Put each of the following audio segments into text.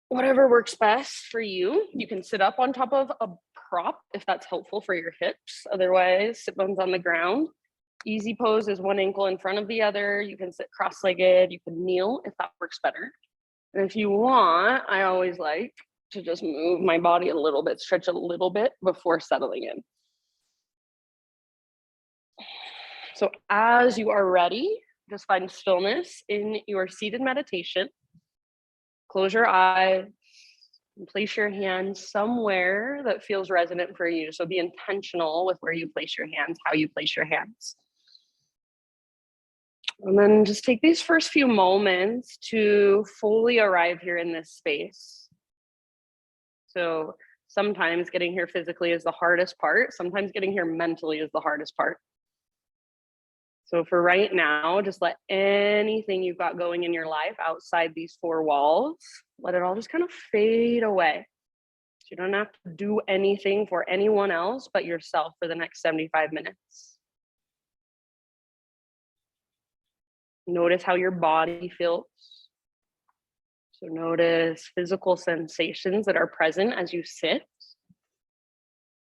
Whatever works best for you. You can sit up on top of a prop if that's helpful for your hips. Otherwise, sit bones on the ground. Easy pose is one ankle in front of the other. You can sit cross-legged. You can kneel if that works better. And if you want, I always like to just move my body a little bit, stretch a little bit before settling in. So as you are ready, just find stillness in your seated meditation. Close your eyes and place your hands somewhere that feels resonant for you. So be intentional with where you place your hands, how you place your hands. And then just take these first few moments to fully arrive here in this space. So sometimes getting here physically is the hardest part. Sometimes getting here mentally is the hardest part. So for right now, just let anything you've got going in your life outside these four walls, let it all just kind of fade away. So you don't have to do anything for anyone else but yourself for the next 75 minutes. Notice how your body feels. So notice physical sensations that are present as you sit.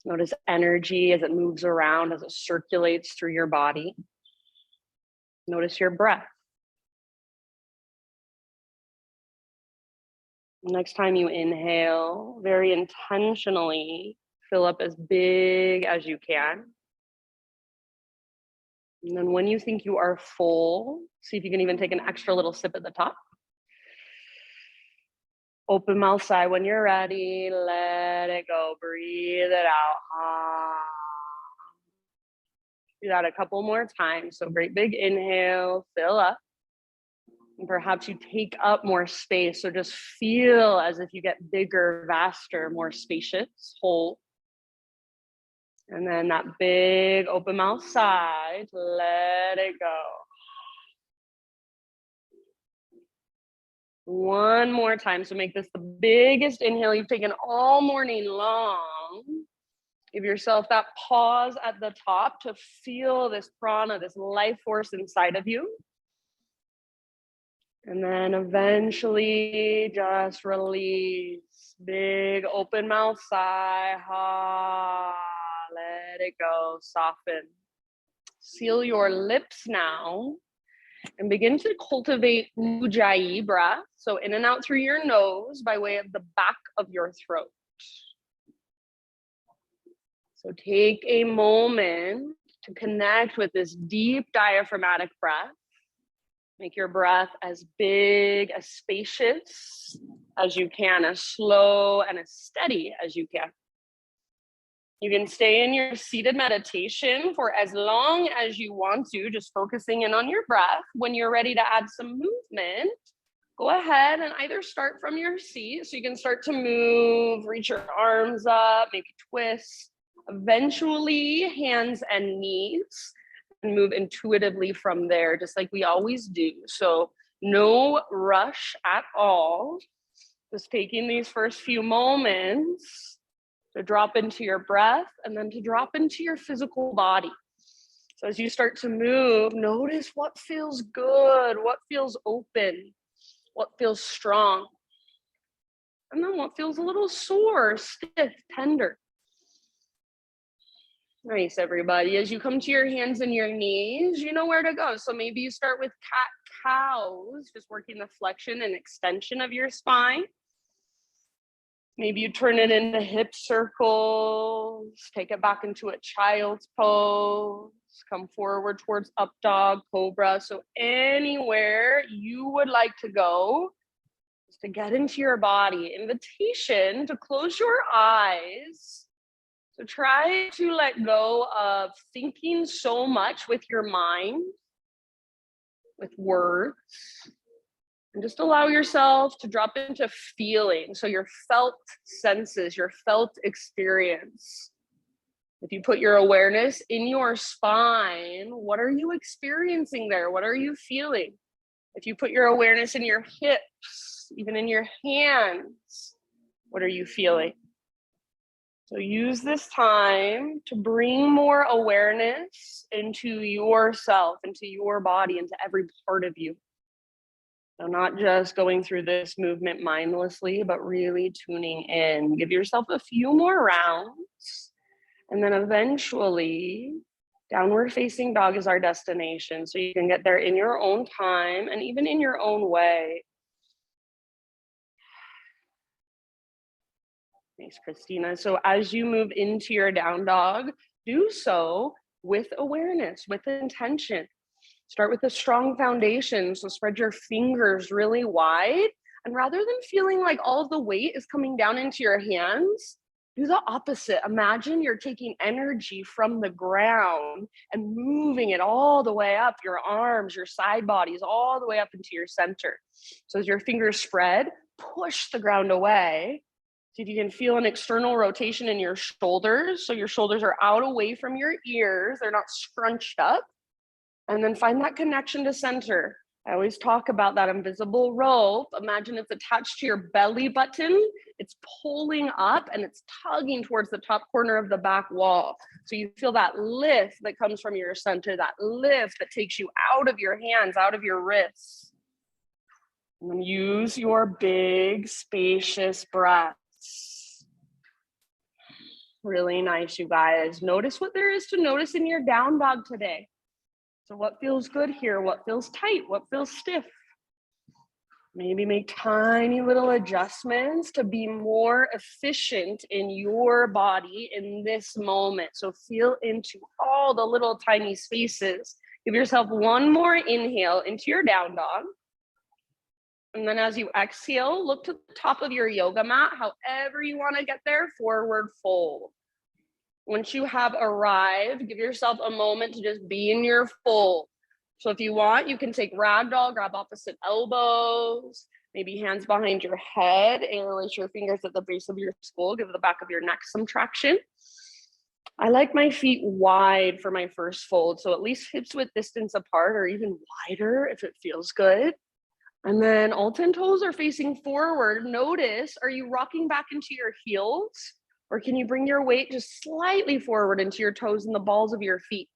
Notice energy as it moves around, as it circulates through your body. Notice your breath. Next time you inhale, very intentionally fill up as big as you can. And then when you think you are full, see if you can even take an extra little sip at the top. Open mouth sigh when you're ready. Let it go. Breathe it out. Do that a couple more times. So great big inhale, fill up. And perhaps you take up more space. So just feel as if you get bigger, vaster, more spacious, whole. And then that big open mouth sigh, let it go. One more time. So make this the biggest inhale you've taken all morning long. Give yourself that pause at the top to feel this prana, this life force inside of you. And then eventually just release. Big open mouth sigh. Ha. Let it go. Soften. Seal your lips now. And begin to cultivate Ujjayi breath. So in and out through your nose by way of the back of your throat. So take a moment to connect with this deep diaphragmatic breath. Make your breath as big, as spacious as you can, as slow and as steady as you can. You can stay in your seated meditation for as long as you want to, just focusing in on your breath. When you're ready to add some movement, go ahead and either start from your seat, so you can start to move, reach your arms up, maybe twist, eventually hands and knees, and move intuitively from there, just like we always do. So no rush at all. Just taking these first few moments to drop into your breath and then to drop into your physical body. So as you start to move, notice what feels good, what feels open, what feels strong, and then what feels a little sore, stiff, tender. Nice, everybody. As you come to your hands and your knees, you know where to go. So maybe you start with cat-cows, just working the flexion and extension of your spine. Maybe you turn it into hip circles, take it back into a child's pose, come forward towards up dog, cobra. So anywhere you would like to go, just to get into your body. Invitation to close your eyes. So try to let go of thinking so much with your mind, with words. And just allow yourself to drop into feeling. So your felt senses, your felt experience. If you put your awareness in your spine, what are you experiencing there? What are you feeling? If you put your awareness in your hips, even in your hands, what are you feeling? So use this time to bring more awareness into yourself, into your body, into every part of you. So not just going through this movement mindlessly, but really tuning in. Give yourself a few more rounds. And then eventually, downward facing dog is our destination. So you can get there in your own time and even in your own way. Thanks, Christina. So as you move into your down dog, do so with awareness, with intention. Start with a strong foundation. So spread your fingers really wide. And rather than feeling like all of the weight is coming down into your hands, do the opposite. Imagine you're taking energy from the ground and moving it all the way up your arms, your side bodies, all the way up into your center. So as your fingers spread, push the ground away. See if you can feel an external rotation in your shoulders. So your shoulders are out away from your ears. They're not scrunched up. And then find that connection to center. I always talk about that invisible rope. Imagine it's attached to your belly button. It's pulling up and it's tugging towards the top corner of the back wall. So you feel that lift that comes from your center, that lift that takes you out of your hands, out of your wrists. And then use your big, spacious breaths. Really nice, you guys. Notice what there is to notice in your down dog today. So what feels good here? What feels tight? What feels stiff? Maybe make tiny little adjustments to be more efficient in your body in this moment. So feel into all the little tiny spaces. Give yourself one more inhale into your down dog. And then as you exhale, look to the top of your yoga mat, however you want to get there, forward fold. Once you have arrived, give yourself a moment to just be in your fold. So if you want, you can take ragdoll, grab opposite elbows, maybe hands behind your head, interlace your fingers at the base of your skull, give the back of your neck some traction. I like my feet wide for my first fold, so at least hips width distance apart or even wider if it feels good. And then all 10 toes are facing forward. Notice, are you rocking back into your heels? Or can you bring your weight just slightly forward into your toes and the balls of your feet?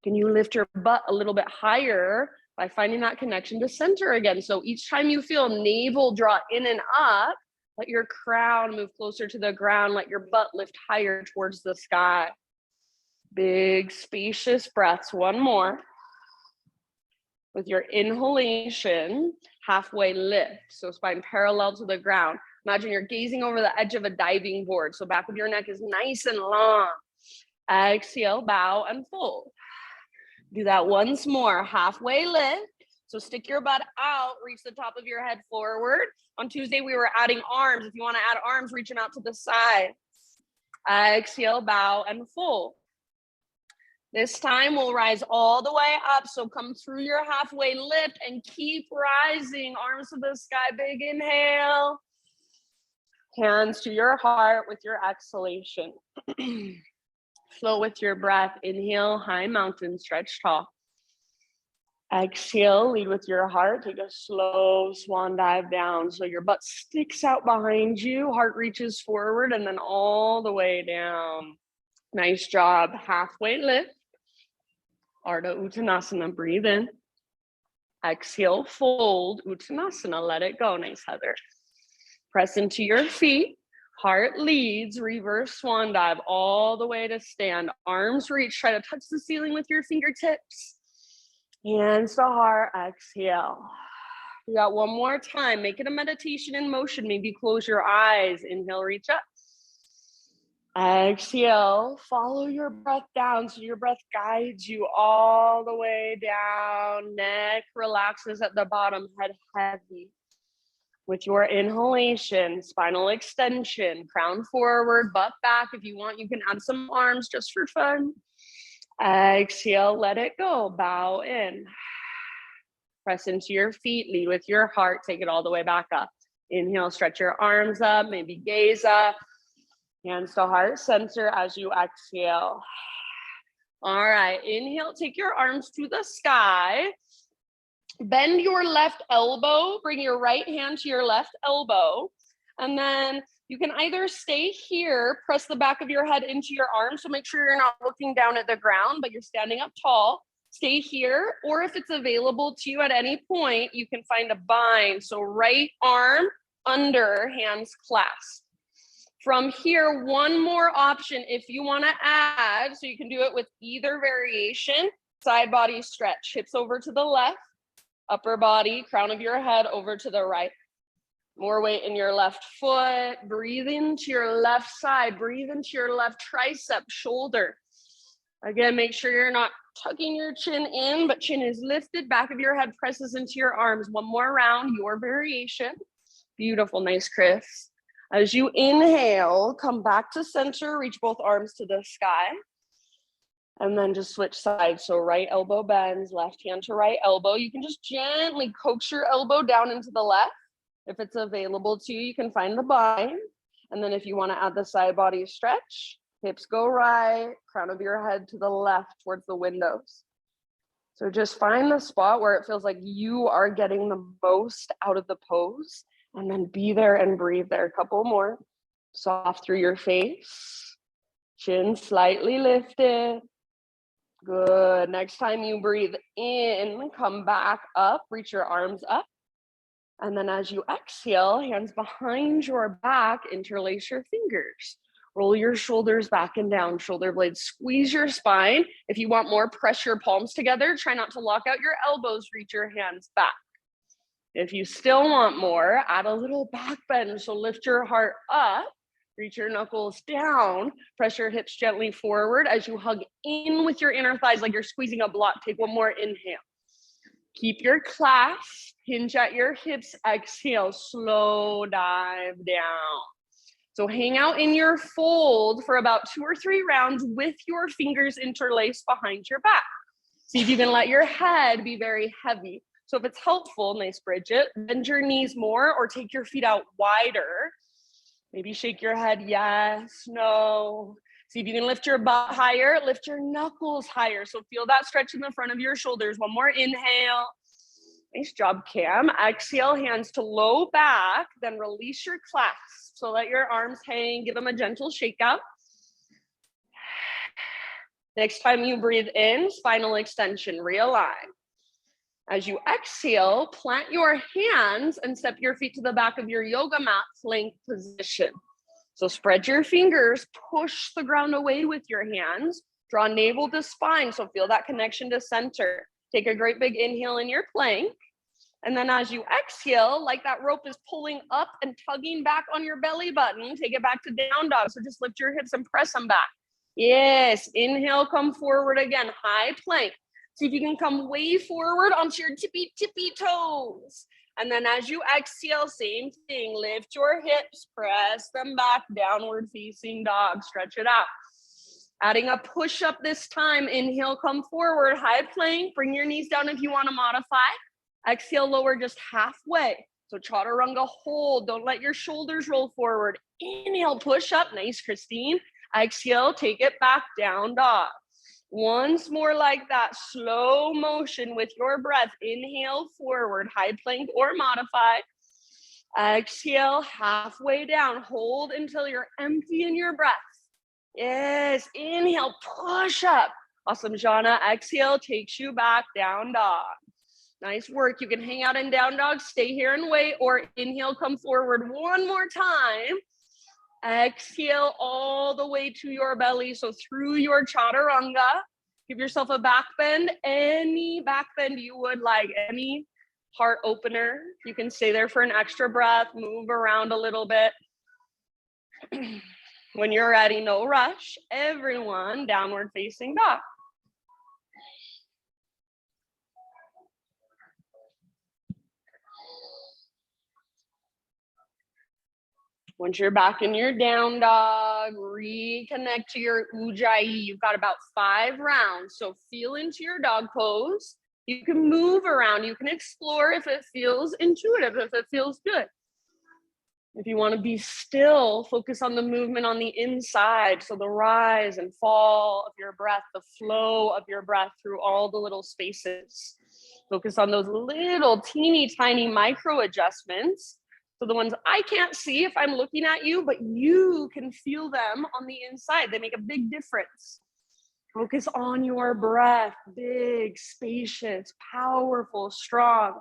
Can you lift your butt a little bit higher by finding that connection to center again? So each time you feel navel draw in and up, let your crown move closer to the ground. Let your butt lift higher towards the sky. Big, spacious breaths. One more. With your inhalation, halfway lift. So spine parallel to the ground. Imagine you're gazing over the edge of a diving board. So back of your neck is nice and long. Exhale, bow and fold. Do that once more, halfway lift. So stick your butt out, reach the top of your head forward. On Tuesday, we were adding arms. If you want to add arms, reach them out to the side. Exhale, bow and fold. This time we'll rise all the way up. So come through your halfway lift and keep rising. Arms to the sky, big inhale. Hands to your heart with your exhalation. Flow with your breath. Inhale, high mountain, stretch tall. Exhale, lead with your heart. Take a slow swan dive down. So your butt sticks out behind you, heart reaches forward, and then all the way down. Nice job. Halfway lift. Ardha Uttanasana, breathe in. Exhale, fold, Uttanasana, let it go. Nice, Heather. Press into your feet. Heart leads, reverse swan dive all the way to stand. Arms reach, try to touch the ceiling with your fingertips. Hands to heart, exhale. We got one more time. Make it a meditation in motion. Maybe close your eyes. Inhale, reach up. Exhale, follow your breath down. So your breath guides you all the way down. Neck relaxes at the bottom, head heavy. With your inhalation, spinal extension, crown forward, butt back. If you want, you can add some arms just for fun. Exhale, let it go. Bow in. Press into your feet, lead with your heart. Take it all the way back up. Inhale, stretch your arms up, maybe gaze up. Hands to heart center as you exhale. All right, inhale, take your arms to the sky. Bend your left elbow, bring your right hand to your left elbow. And then you can either stay here, press the back of your head into your arms. So make sure you're not looking down at the ground, but you're standing up tall. Stay here, or if it's available to you at any point, you can find a bind. So right arm under, hands clasped. From here, one more option if you want to add, so you can do it with either variation, side body stretch, hips over to the left, upper body, crown of your head over to the right. More weight in your left foot, breathe into your left side, breathe into your left tricep, shoulder. Again, make sure you're not tucking your chin in, but chin is lifted, back of your head presses into your arms. One more round, your variation. Beautiful, nice, Chris. As you inhale, come back to center, reach both arms to the sky, and then just switch sides. So right elbow bends, left hand to right elbow. You can just gently coax your elbow down into the left. If it's available to you, you can find the bind. And then if you want to add the side body stretch, hips go right, crown of your head to the left towards the windows. So just find the spot where it feels like you are getting the most out of the pose, and then be there and breathe there. A couple more. Soft through your face, chin slightly lifted. Good. Next time you breathe in, come back up, reach your arms up. And then as you exhale, hands behind your back, interlace your fingers. Roll your shoulders back and down, shoulder blades, squeeze your spine. If you want more, press your palms together. Try not to lock out your elbows, reach your hands back. If you still want more, add a little back bend. So lift your heart up, reach your knuckles down, press your hips gently forward as you hug in with your inner thighs like you're squeezing a block. Take one more inhale. Keep your clasp, hinge at your hips, exhale, slow dive down. So hang out in your fold for about 2 or 3 rounds with your fingers interlaced behind your back. See if you can let your head be very heavy. So if it's helpful, nice Bridget, bend your knees more or take your feet out wider. Maybe shake your head, yes, no. See if you can lift your butt higher, lift your knuckles higher. So feel that stretch in the front of your shoulders. One more inhale. Nice job, Cam. Exhale, hands to low back, then release your clasp. So let your arms hang, give them a gentle shake out. Next time you breathe in, spinal extension, realign. As you exhale, plant your hands and step your feet to the back of your yoga mat, plank position. So spread your fingers, push the ground away with your hands, draw navel to spine, so feel that connection to center. Take a great big inhale in your plank. And then as you exhale, like that rope is pulling up and tugging back on your belly button, take it back to down dog. So just lift your hips and press them back. Yes, inhale, come forward again, high plank. See if you can come way forward onto your tippy toes. And then as you exhale, same thing, lift your hips, press them back, downward facing dog, stretch it out. Adding a push up this time, inhale, come forward, high plank, bring your knees down if you want to modify. Exhale, lower just halfway. So chaturanga, hold, don't let your shoulders roll forward. Inhale, push up, nice, Christine. Exhale, take it back, down dog. Once more like that, slow motion with your breath. Inhale, forward, high plank or modify. Exhale, halfway down. Hold until you're empty in your breath. Yes, inhale, push up. Awesome, Jana. Exhale, takes you back, down dog. Nice work. You can hang out in down dog, stay here and wait, or inhale, come forward one more time. Exhale all the way to your belly. So through your chaturanga, give yourself a back bend, any back bend you would like, any heart opener. You can stay there for an extra breath, move around a little bit. When you're ready, no rush. Everyone, downward facing dog. Once you're back in your down dog, reconnect to your ujjayi. You've got about 5 rounds. So feel into your dog pose. You can move around. You can explore if it feels intuitive, if it feels good. If you want to be still, focus on the movement on the inside. So the rise and fall of your breath, the flow of your breath through all the little spaces. Focus on those little teeny tiny micro adjustments. So the ones I can't see if I'm looking at you, but you can feel them on the inside. They make a big difference. Focus on your breath, big, spacious, powerful, strong.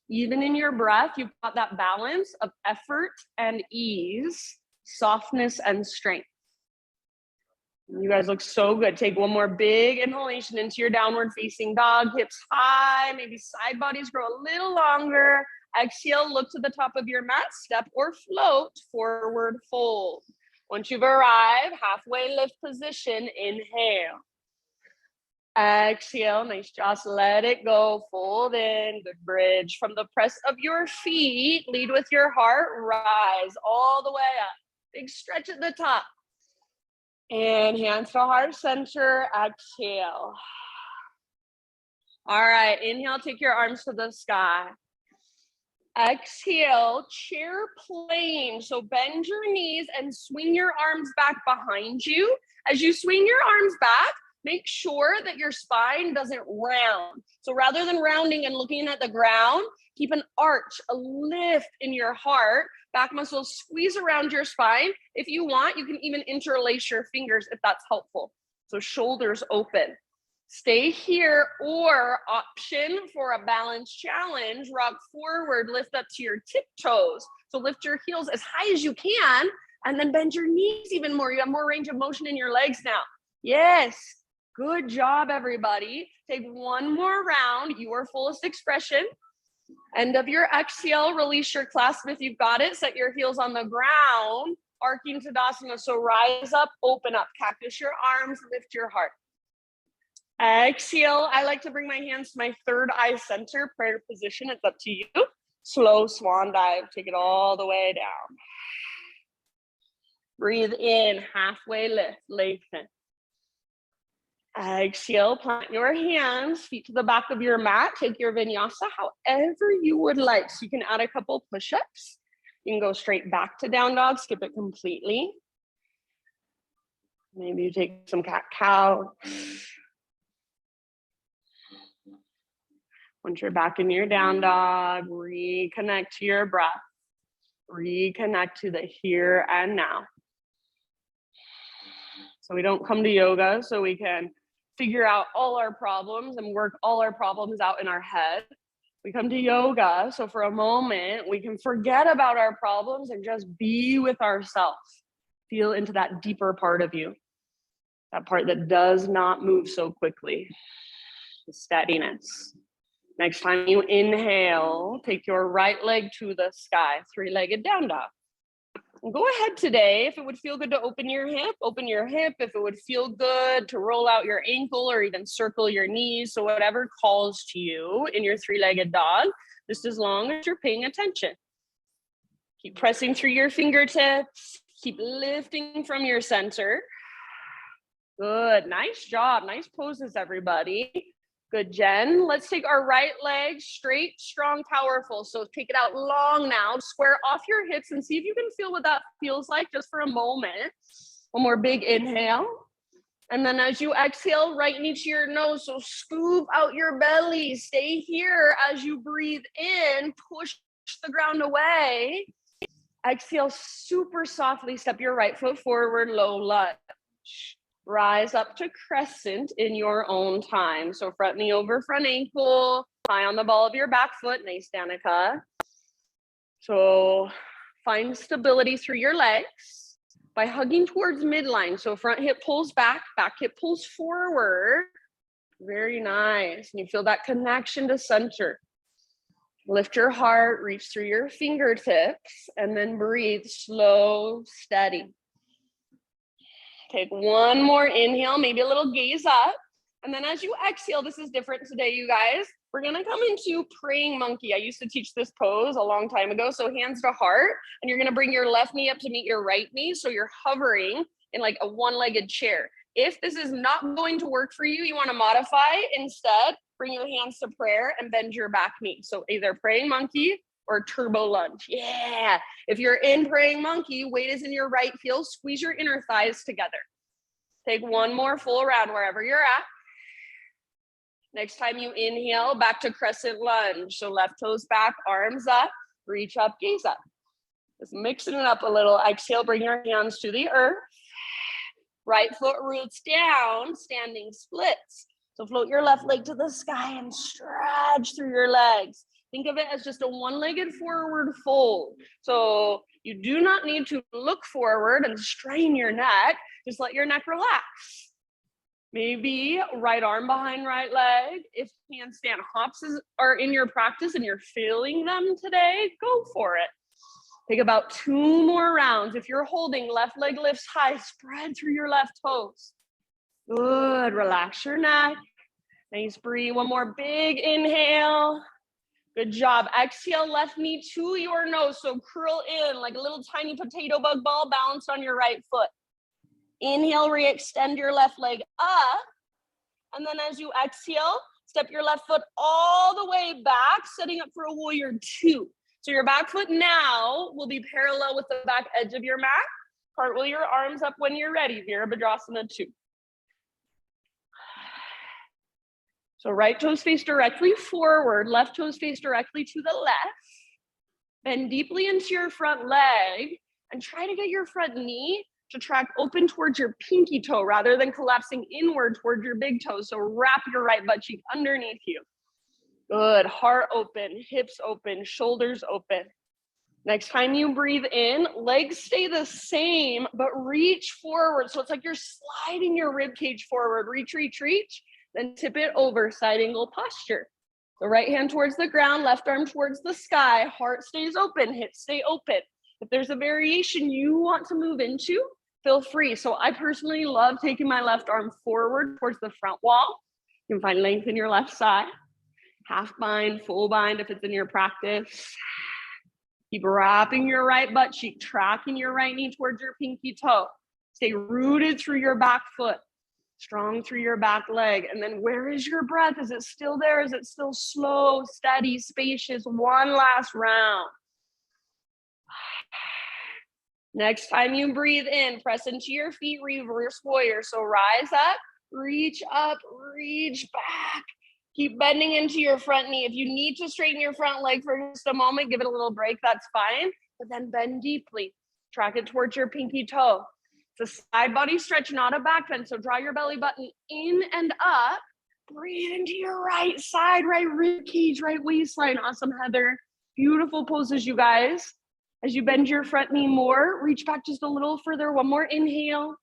Even in your breath, you've got that balance of effort and ease, softness and strength. You guys look so good. Take one more big inhalation into your downward facing dog, hips high, maybe side bodies grow a little longer. Exhale, look to the top of your mat, step or float, forward fold. Once you've arrived, halfway lift position, inhale. Exhale, nice, just let it go, fold in, good bridge. From the press of your feet, lead with your heart, rise all the way up. Big stretch at the top. And hands to heart center, exhale. All right, inhale, take your arms to the sky. Exhale, chair plane. So bend your knees and swing your arms back behind you. As you swing your arms back, make sure that your spine doesn't round. So rather than rounding and looking at the ground, keep an arch, a lift in your heart. Back muscles squeeze around your spine. If you want, you can even interlace your fingers if that's helpful. So shoulders open. Stay here, or option for a balance challenge, rock forward, lift up to your tiptoes. So lift your heels as high as you can and then bend your knees even more. You have more range of motion in your legs now. Yes. Good job, everybody. Take one more round, your fullest expression. End of your exhale, release your clasp if you've got it. Set your heels on the ground, arcing Tadasana. So rise up, open up, cactus your arms, lift your heart. Exhale, I like to bring my hands to my third eye center, prayer position. It's up to you. Slow swan dive, take it all the way down. Breathe in, halfway lift, lengthen. Exhale, plant your hands, feet to the back of your mat. Take your vinyasa however you would like. So you can add a couple push-ups. You can go straight back to down dog, skip it completely. Maybe you take some cat-cow. Once you're back in your down dog, reconnect to your breath. Reconnect to the here and now. So we don't come to yoga so we can figure out all our problems and work all our problems out in our head. We come to yoga so for a moment we can forget about our problems and just be with ourselves. Feel into that deeper part of you, that part that does not move so quickly. The steadiness. Next time you inhale, take your right leg to the sky, three-legged down dog. Go ahead today, if it would feel good to open your hip, open your hip. If it would feel good to roll out your ankle or even circle your knees. So whatever calls to you in your three-legged dog, just as long as you're paying attention. Keep pressing through your fingertips. Keep lifting from your center. Good, nice job. Nice poses, everybody. Good, Jen. Let's take our right leg straight, strong, powerful. So take it out long now. Square off your hips and see if you can feel what that feels like just for a moment. One more big inhale. And then as you exhale, right knee to your nose. So scoop out your belly. Stay here as you breathe in. Push the ground away. Exhale super softly. Step your right foot forward, low lunge. Rise up to crescent in your own time. So front knee over front ankle, high on the ball of your back foot, nice Danica. So find stability through your legs by hugging towards midline. So front hip pulls back hip pulls forward. Very nice. And you feel that connection to center. Lift your heart, reach through your fingertips, and then breathe slow, steady. Take one more inhale, maybe a little gaze up. And then as you exhale, this is different today, you guys. We're gonna come into praying monkey. I used to teach this pose a long time ago. So hands to heart, and you're gonna bring your left knee up to meet your right knee. So you're hovering in like a one-legged chair. If this is not going to work for you, you wanna modify. Instead, bring your hands to prayer and bend your back knee. So either praying monkey or turbo lunge. Yeah. If you're in praying monkey, weight is in your right heel. Squeeze your inner thighs together. Take one more full round wherever you're at. Next time you inhale, back to crescent lunge. So left toes back, arms up, reach up, gaze up. Just mixing it up a little. Exhale, bring your hands to the earth. Right foot roots down, standing splits. So float your left leg to the sky and stretch through your legs. Think of it as just a one-legged forward fold. So you do not need to look forward and strain your neck. Just let your neck relax. Maybe right arm behind right leg. If handstand hops are in your practice and you're feeling them today, go for it. Take about 2 more rounds. If you're holding, left leg lifts high, spread through your left toes. Good, relax your neck. Nice breathe, one more big inhale. Good job. Exhale, left knee to your nose. So curl in like a little tiny potato bug ball balanced on your right foot. Inhale, re-extend your left leg up. And then as you exhale, step your left foot all the way back, setting up for a warrior 2. So your back foot now will be parallel with the back edge of your mat. Cartwheel your arms up when you're ready, Virabhadrasana 2. So right toes face directly forward, left toes face directly to the left. Bend deeply into your front leg and try to get your front knee to track open towards your pinky toe rather than collapsing inward towards your big toe. So wrap your right butt cheek underneath you. Good, heart open, hips open, shoulders open. Next time you breathe in, legs stay the same, but reach forward. So it's like you're sliding your rib cage forward. Reach, reach, reach, then tip it over, side angle posture. The right hand towards the ground, left arm towards the sky, heart stays open, hips stay open. If there's a variation you want to move into, feel free. So I personally love taking my left arm forward towards the front wall. You can find length in your left side. Half bind, full bind if it's in your practice. Keep wrapping your right butt cheek, tracking your right knee towards your pinky toe. Stay rooted through your back foot, strong through your back leg. And then where is your breath? Is it still there? Is it still slow, steady, spacious? One last round. Next time you breathe in, press into your feet, reverse warrior. So rise up, reach back. Keep bending into your front knee. If you need to straighten your front leg for just a moment, give it a little break, that's fine. But then bend deeply. Track it towards your pinky toe. It's a side body stretch, not a back bend. So draw your belly button in and up. Breathe into your right side, right rib cage, right waistline. Awesome, Heather. Beautiful poses, you guys. As you bend your front knee more, reach back just a little further. One more inhale.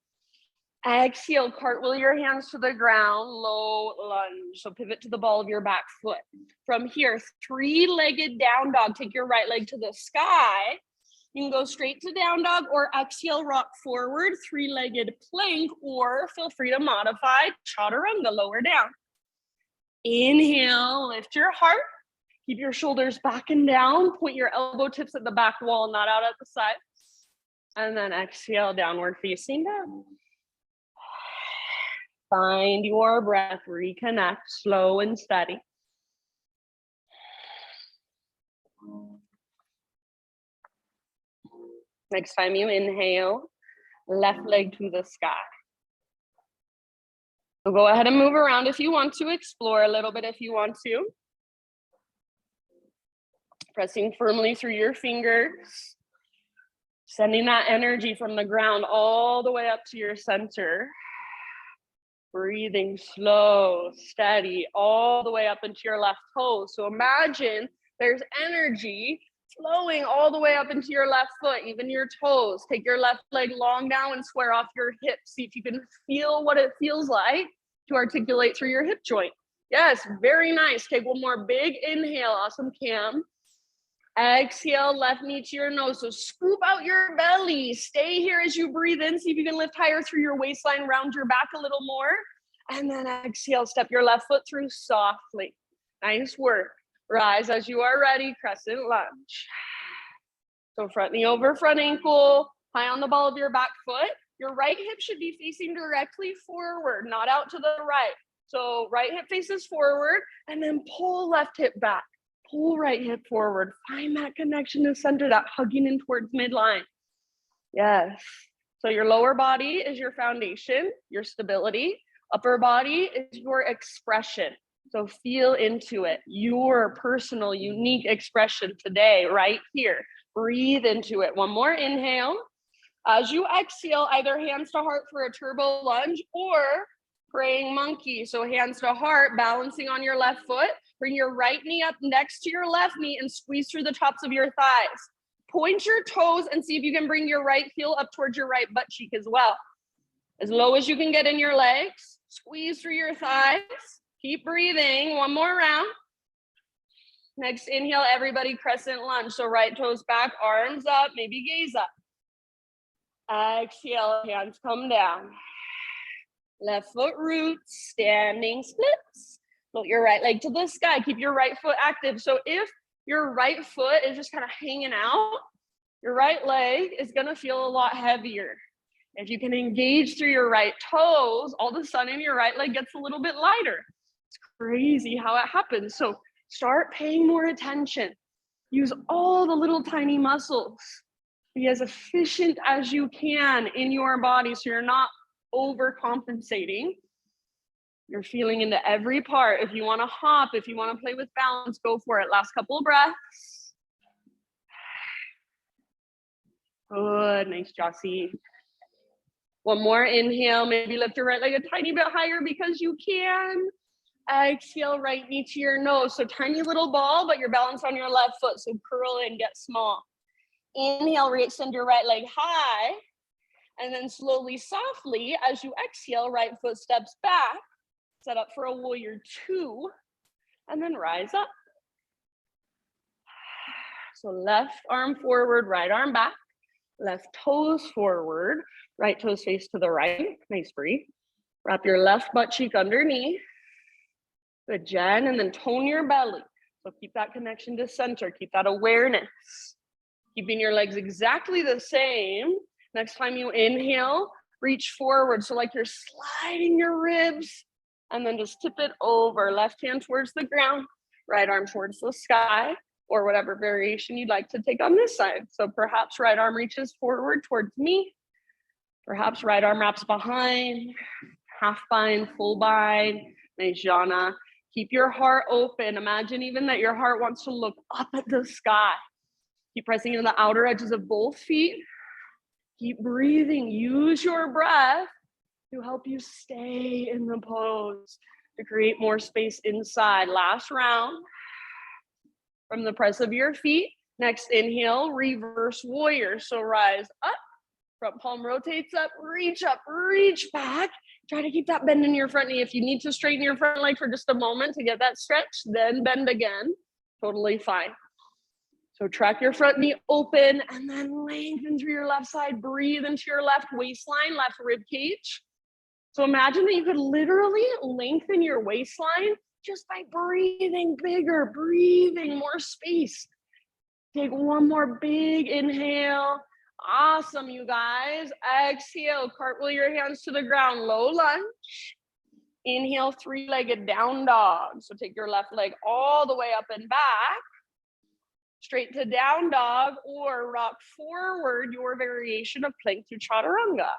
Exhale, cartwheel your hands to the ground, low lunge. So pivot to the ball of your back foot. From here, 3-legged down dog. Take your right leg to the sky. You can go straight to down dog or exhale, rock forward, 3-legged plank, or feel free to modify chaturanga, lower down. Inhale, lift your heart. Keep your shoulders back and down. Point your elbow tips at the back wall, not out at the side. And then exhale, downward facing dog. Find your breath, reconnect, slow and steady. Next time you inhale, left leg to the sky. So go ahead and move around if you want to, explore a little bit if you want to. Pressing firmly through your fingers, sending that energy from the ground all the way up to your center. Breathing slow, steady, all the way up into your left toe. So imagine there's energy flowing all the way up into your left foot, even your toes. Take your left leg long down and square off your hips. See if you can feel what it feels like to articulate through your hip joint. Yes, very nice. Take one more big inhale. Awesome, Cam. Exhale, left knee to your nose. So scoop out your belly. Stay here as you breathe in. See if you can lift higher through your waistline, round your back a little more. And then exhale, step your left foot through softly. Nice work. Rise as you are ready, crescent lunge. So front knee over front ankle, high on the ball of your back foot. Your right hip should be facing directly forward, not out to the right. So right hip faces forward and then pull left hip back. Pull right hip forward. Find that connection to center, that hugging in towards midline. Yes. So your lower body is your foundation, your stability. Upper body is your expression. So feel into it. Your personal, unique expression today, right here. Breathe into it. One more inhale. As you exhale, either hands to heart for a turbo lunge or praying monkey. So hands to heart, balancing on your left foot. Bring your right knee up next to your left knee and squeeze through the tops of your thighs. Point your toes and see if you can bring your right heel up towards your right butt cheek as well. As low as you can get in your legs. Squeeze through your thighs. Keep breathing. One more round. Next inhale, everybody, crescent lunge. So right toes back, arms up, maybe gaze up. Exhale, hands come down. Left foot roots, standing splits. Float your right leg to the sky. Keep your right foot active. So if your right foot is just kind of hanging out, your right leg is going to feel a lot heavier. If you can engage through your right toes, all of a sudden your right leg gets a little bit lighter. It's crazy how it happens. So start paying more attention. Use all the little tiny muscles. Be as efficient as you can in your body so you're not overcompensating. You're feeling into every part. If you want to hop, if you want to play with balance, go for it. Last couple of breaths. Good, nice, Jossie. One more inhale, maybe lift your right leg a tiny bit higher because you can. Exhale, right knee to your nose. So tiny little ball, but you're balanced on your left foot. So curl in, get small. Inhale, re-extend your right leg high. And then slowly, softly, as you exhale, right foot steps back. Set up for a warrior two. And then rise up. So left arm forward, right arm back. Left toes forward, right toes face to the right. Nice, breathe. Wrap your left butt cheek underneath. Good, Jen. And then tone your belly. So keep that connection to center. Keep that awareness. Keeping your legs exactly the same. Next time you inhale, reach forward. So like you're sliding your ribs. And then just tip it over. Left hand towards the ground. Right arm towards the sky. Or whatever variation you'd like to take on this side. So perhaps right arm reaches forward towards me. Perhaps right arm wraps behind. Half bind, full bind. Nice, Jana. Keep your heart open. Imagine even that your heart wants to look up at the sky. Keep pressing into the outer edges of both feet. Keep breathing. Use your breath to help you stay in the pose, to create more space inside. Last round. From the press of your feet. Next inhale, reverse warrior. So rise up, front palm rotates up, reach back. Try to keep that bend in your front knee. If you need to straighten your front leg for just a moment to get that stretch, then bend again. Totally fine. So track your front knee open and then lengthen through your left side. Breathe into your left waistline, left rib cage. So imagine that you could literally lengthen your waistline just by breathing bigger, breathing more space. Take one more big inhale. Awesome, you guys. Exhale, cartwheel your hands to the ground, low lunge. Inhale, three-legged down dog. So take your left leg all the way up and back. Straight to down dog or rock forward, your variation of plank through chaturanga.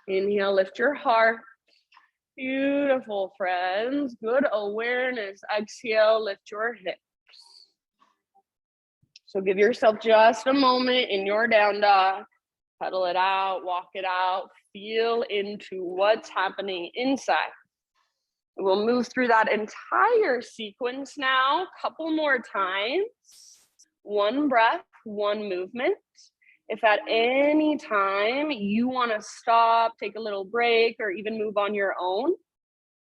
Inhale, lift your heart. Beautiful, friends. Good awareness. Exhale, lift your hips. So give yourself just a moment in your down dog. Pedal it out, walk it out, feel into what's happening inside. We'll move through that entire sequence now, a couple more times. One breath, one movement. If at any time you want to stop, take a little break, or even move on your own,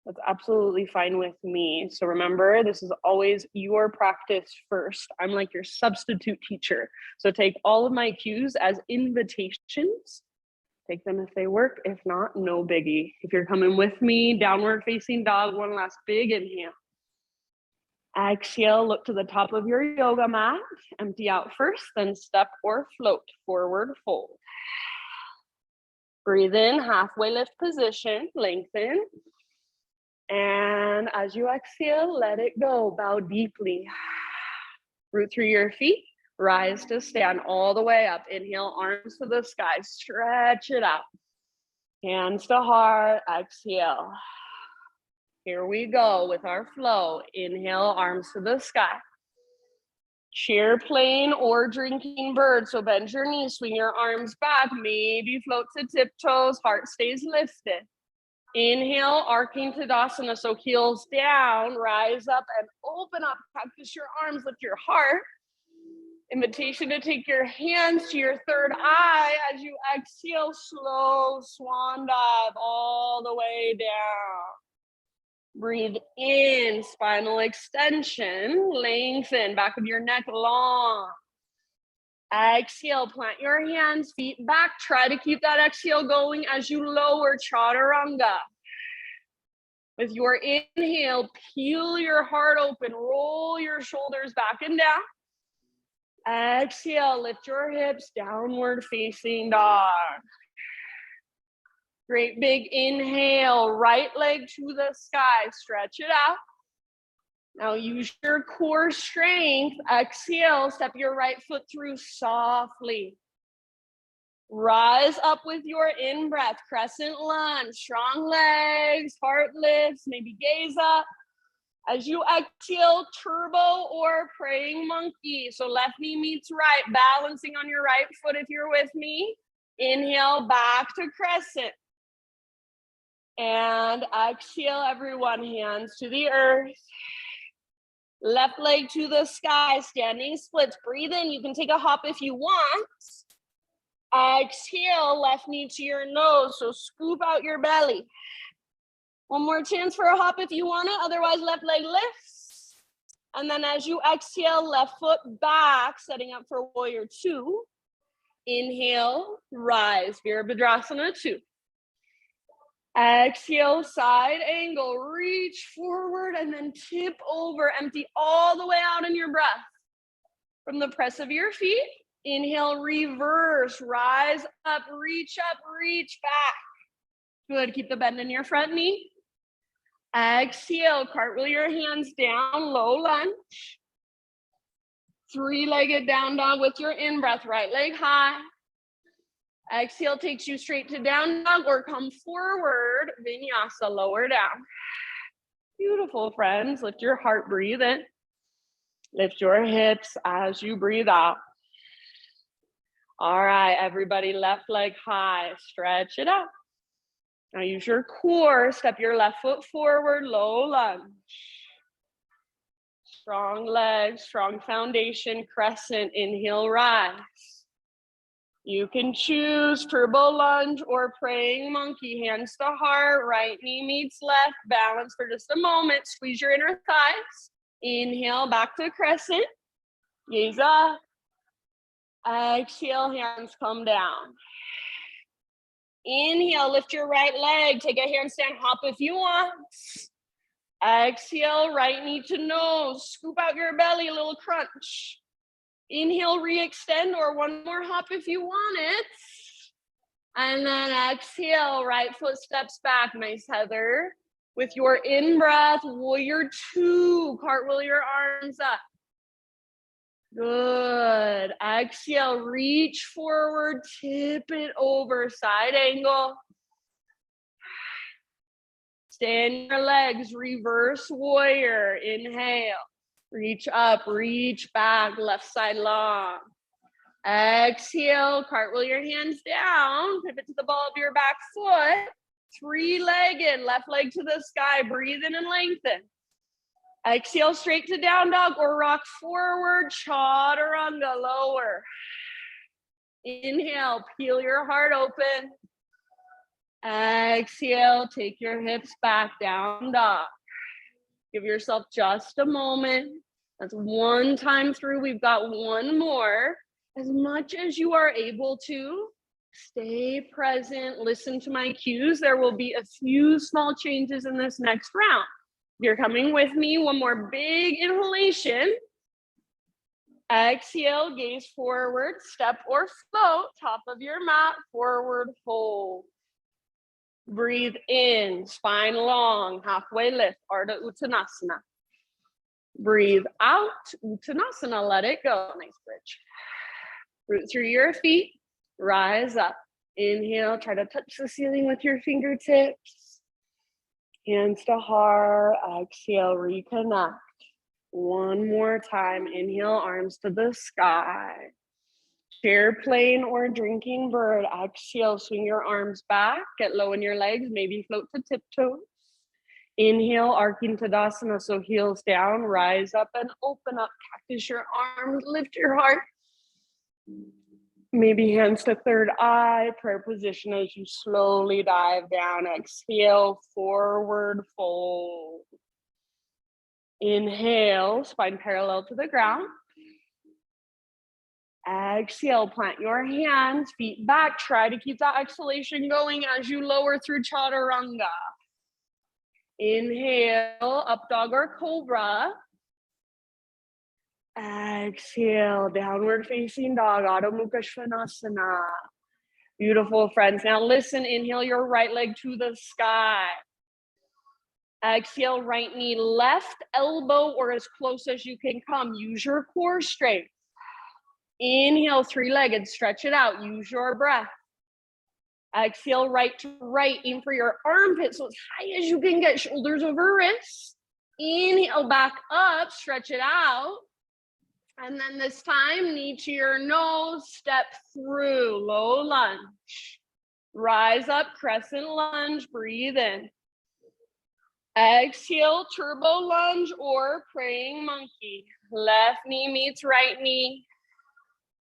that's absolutely fine with me. So remember, this is always your practice first. I'm like your substitute teacher. So take all of my cues as invitations. Take them if they work. If not, no biggie. If you're coming with me, downward facing dog, one last big inhale. Exhale, look to the top of your yoga mat. Empty out first, then step or float, forward fold. Breathe in, halfway lift position, lengthen. And as you exhale, let it go, bow deeply. Root through your feet, rise to stand all the way up. Inhale, arms to the sky, stretch it out. Hands to heart, exhale. Here we go with our flow. Inhale, arms to the sky. Chair plane or drinking bird. So bend your knees, swing your arms back, maybe float to tiptoes, heart stays lifted. Inhale, arcing Tadasana, so heels down, rise up and open up, practice your arms, lift your heart. Invitation to take your hands to your third eye as you exhale, slow swan dive all the way down. Breathe in, spinal extension, lengthen, back of your neck long. Exhale, plant your hands, feet back. Try to keep that exhale going as you lower chaturanga. With your inhale, peel your heart open, roll your shoulders back and down. Exhale, lift your hips, downward facing dog. Great big inhale, right leg to the sky, stretch it out. Now use your core strength. Exhale, step your right foot through softly. Rise up with your in-breath, crescent lunge, strong legs, heart lifts, maybe gaze up. As you exhale, turbo or praying monkey. So left knee meets right, balancing on your right foot if you're with me. Inhale, back to crescent. And exhale, everyone, hands to the earth. Left leg to the sky, standing splits. Breathe in, you can take a hop if you want. Exhale, left knee to your nose, so scoop out your belly. One more chance for a hop if you want it, otherwise left leg lifts. And then as you exhale, left foot back, setting up for warrior two. Inhale, rise, Virabhadrasana 2. Exhale, side angle, reach forward and then tip over, empty all the way out in your breath. From the press of your feet, inhale, reverse, rise up, reach back. Good, keep the bend in your front knee. Exhale, cartwheel your hands down, low lunge. Three-legged down dog with your in-breath, right leg high. Exhale takes you straight to down dog or come forward, vinyasa, lower down. Beautiful, friends. Lift your heart, breathe in. Lift your hips as you breathe out. All right, everybody, left leg high, stretch it out. Now use your core, step your left foot forward, low lunge. Strong legs, strong foundation, crescent, inhale, rise. You can choose turbo lunge or praying monkey, hands to heart, right knee meets left, balance for just a moment, squeeze your inner thighs. Inhale, back to crescent, gaze up. Exhale, hands come down. Inhale, lift your right leg, take a handstand hop if you want. Exhale, right knee to nose, scoop out your belly, a little crunch. Inhale, re-extend or one more hop if you want it. And then exhale, right foot steps back, nice Heather. With your in-breath, warrior two, cartwheel your arms up. Good. Exhale, reach forward, tip it over, side angle. Stand your legs, reverse warrior, inhale. Reach up, reach back, left side long. Exhale, cartwheel your hands down, pivot to the ball of your back foot. Three-legged, left leg to the sky, breathe in and lengthen. Exhale, straight to down dog or rock forward, chaturanga, lower. Inhale, peel your heart open. Exhale, take your hips back, down dog. Give yourself just a moment. That's one time through. We've got one more. As much as you are able to, stay present, listen to my cues. There will be a few small changes in this next round. You're coming with me, one more big inhalation. Exhale, gaze forward, step or float, top of your mat, forward fold. Breathe in, spine long, halfway lift, Ardha Uttanasana. Breathe out, Uttanasana, let it go, nice bridge. Root through your feet, rise up. Inhale, try to touch the ceiling with your fingertips. Hands to heart, exhale, reconnect. One more time. Inhale, arms to the sky. Chair plane or drinking bird. Exhale, swing your arms back. Get low in your legs. Maybe float to tiptoes. Inhale, arcing Tadasana, so heels down. Rise up and open up. Cactus your arms. Lift your heart. Maybe hands to third eye. Prayer position as you slowly dive down. Exhale, forward fold. Inhale, spine parallel to the ground. Exhale, plant your hands, feet back. Try to keep that exhalation going as you lower through Chaturanga. Inhale, up dog or cobra. Exhale, downward facing dog, Adho Mukha Svanasana. Beautiful, friends. Now listen, inhale your right leg to the sky. Exhale, right knee, left elbow or as close as you can come. Use your core strength. Inhale, three-legged, stretch it out. Use your breath. Exhale, right to right. Aim for your armpit so as high as you can get. Shoulders over wrists. Inhale, back up, stretch it out. And then this time, knee to your nose, step through, low lunge. Rise up, crescent lunge, breathe in. Exhale, turbo lunge or praying monkey. Left knee meets right knee.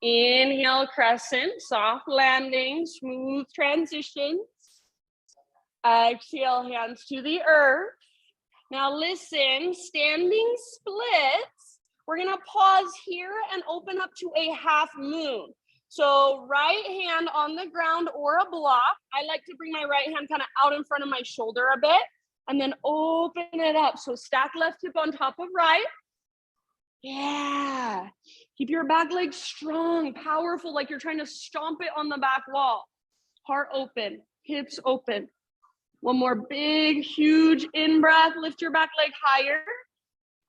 Inhale, crescent, soft landing, smooth transitions. Exhale, hands to the earth. Now listen, standing splits. We're gonna pause here and open up to a half moon. So right hand on the ground or a block. I like to bring my right hand kind of out in front of my shoulder a bit and then open it up. So stack left hip on top of right. Yeah. Keep your back leg strong, powerful, like you're trying to stomp it on the back wall. Heart open, hips open. One more big, huge in-breath. Lift your back leg higher.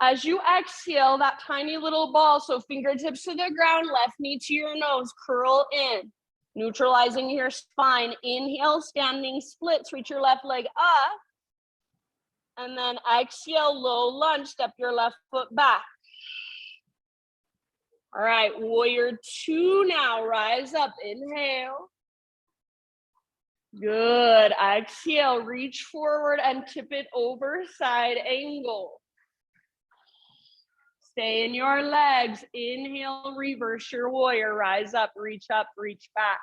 As you exhale, that tiny little ball, so fingertips to the ground, left knee to your nose, curl in. Neutralizing your spine. Inhale, standing splits. Reach your left leg up. And then exhale, low lunge. Step your left foot back. All right, warrior two now. Rise up, inhale. Good, exhale, reach forward and tip it over, side angle. Stay in your legs. Inhale, reverse your warrior. Rise up, reach back.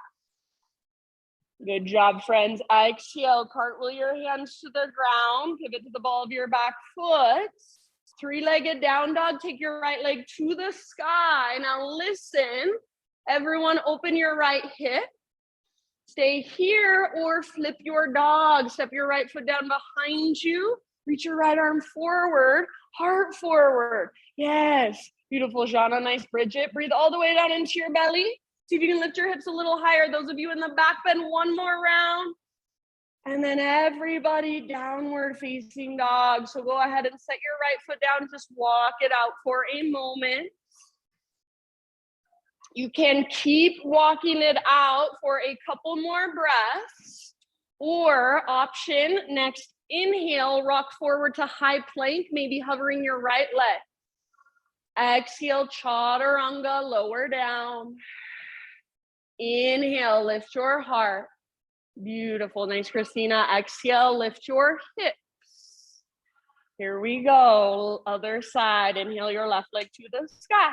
Good job, friends. Exhale, cartwheel your hands to the ground. Pivot to the ball of your back foot. Three-legged down dog, take your right leg to the sky. Now listen, everyone open your right hip. Stay here or flip your dog. Step your right foot down behind you. Reach your right arm forward, heart forward. Yes, beautiful, Jana, nice Bridget. Breathe all the way down into your belly. See if you can lift your hips a little higher. Those of you in the back bend, one more round. And then everybody downward facing dog. So go ahead and set your right foot down. Just walk it out for a moment. You can keep walking it out for a couple more breaths. Or option, next inhale, rock forward to high plank, maybe hovering your right leg. Exhale, chaturanga, lower down. Inhale, lift your heart. Beautiful, nice, Christina. Exhale, lift your hips. Here we go, other side. Inhale your left leg to the sky.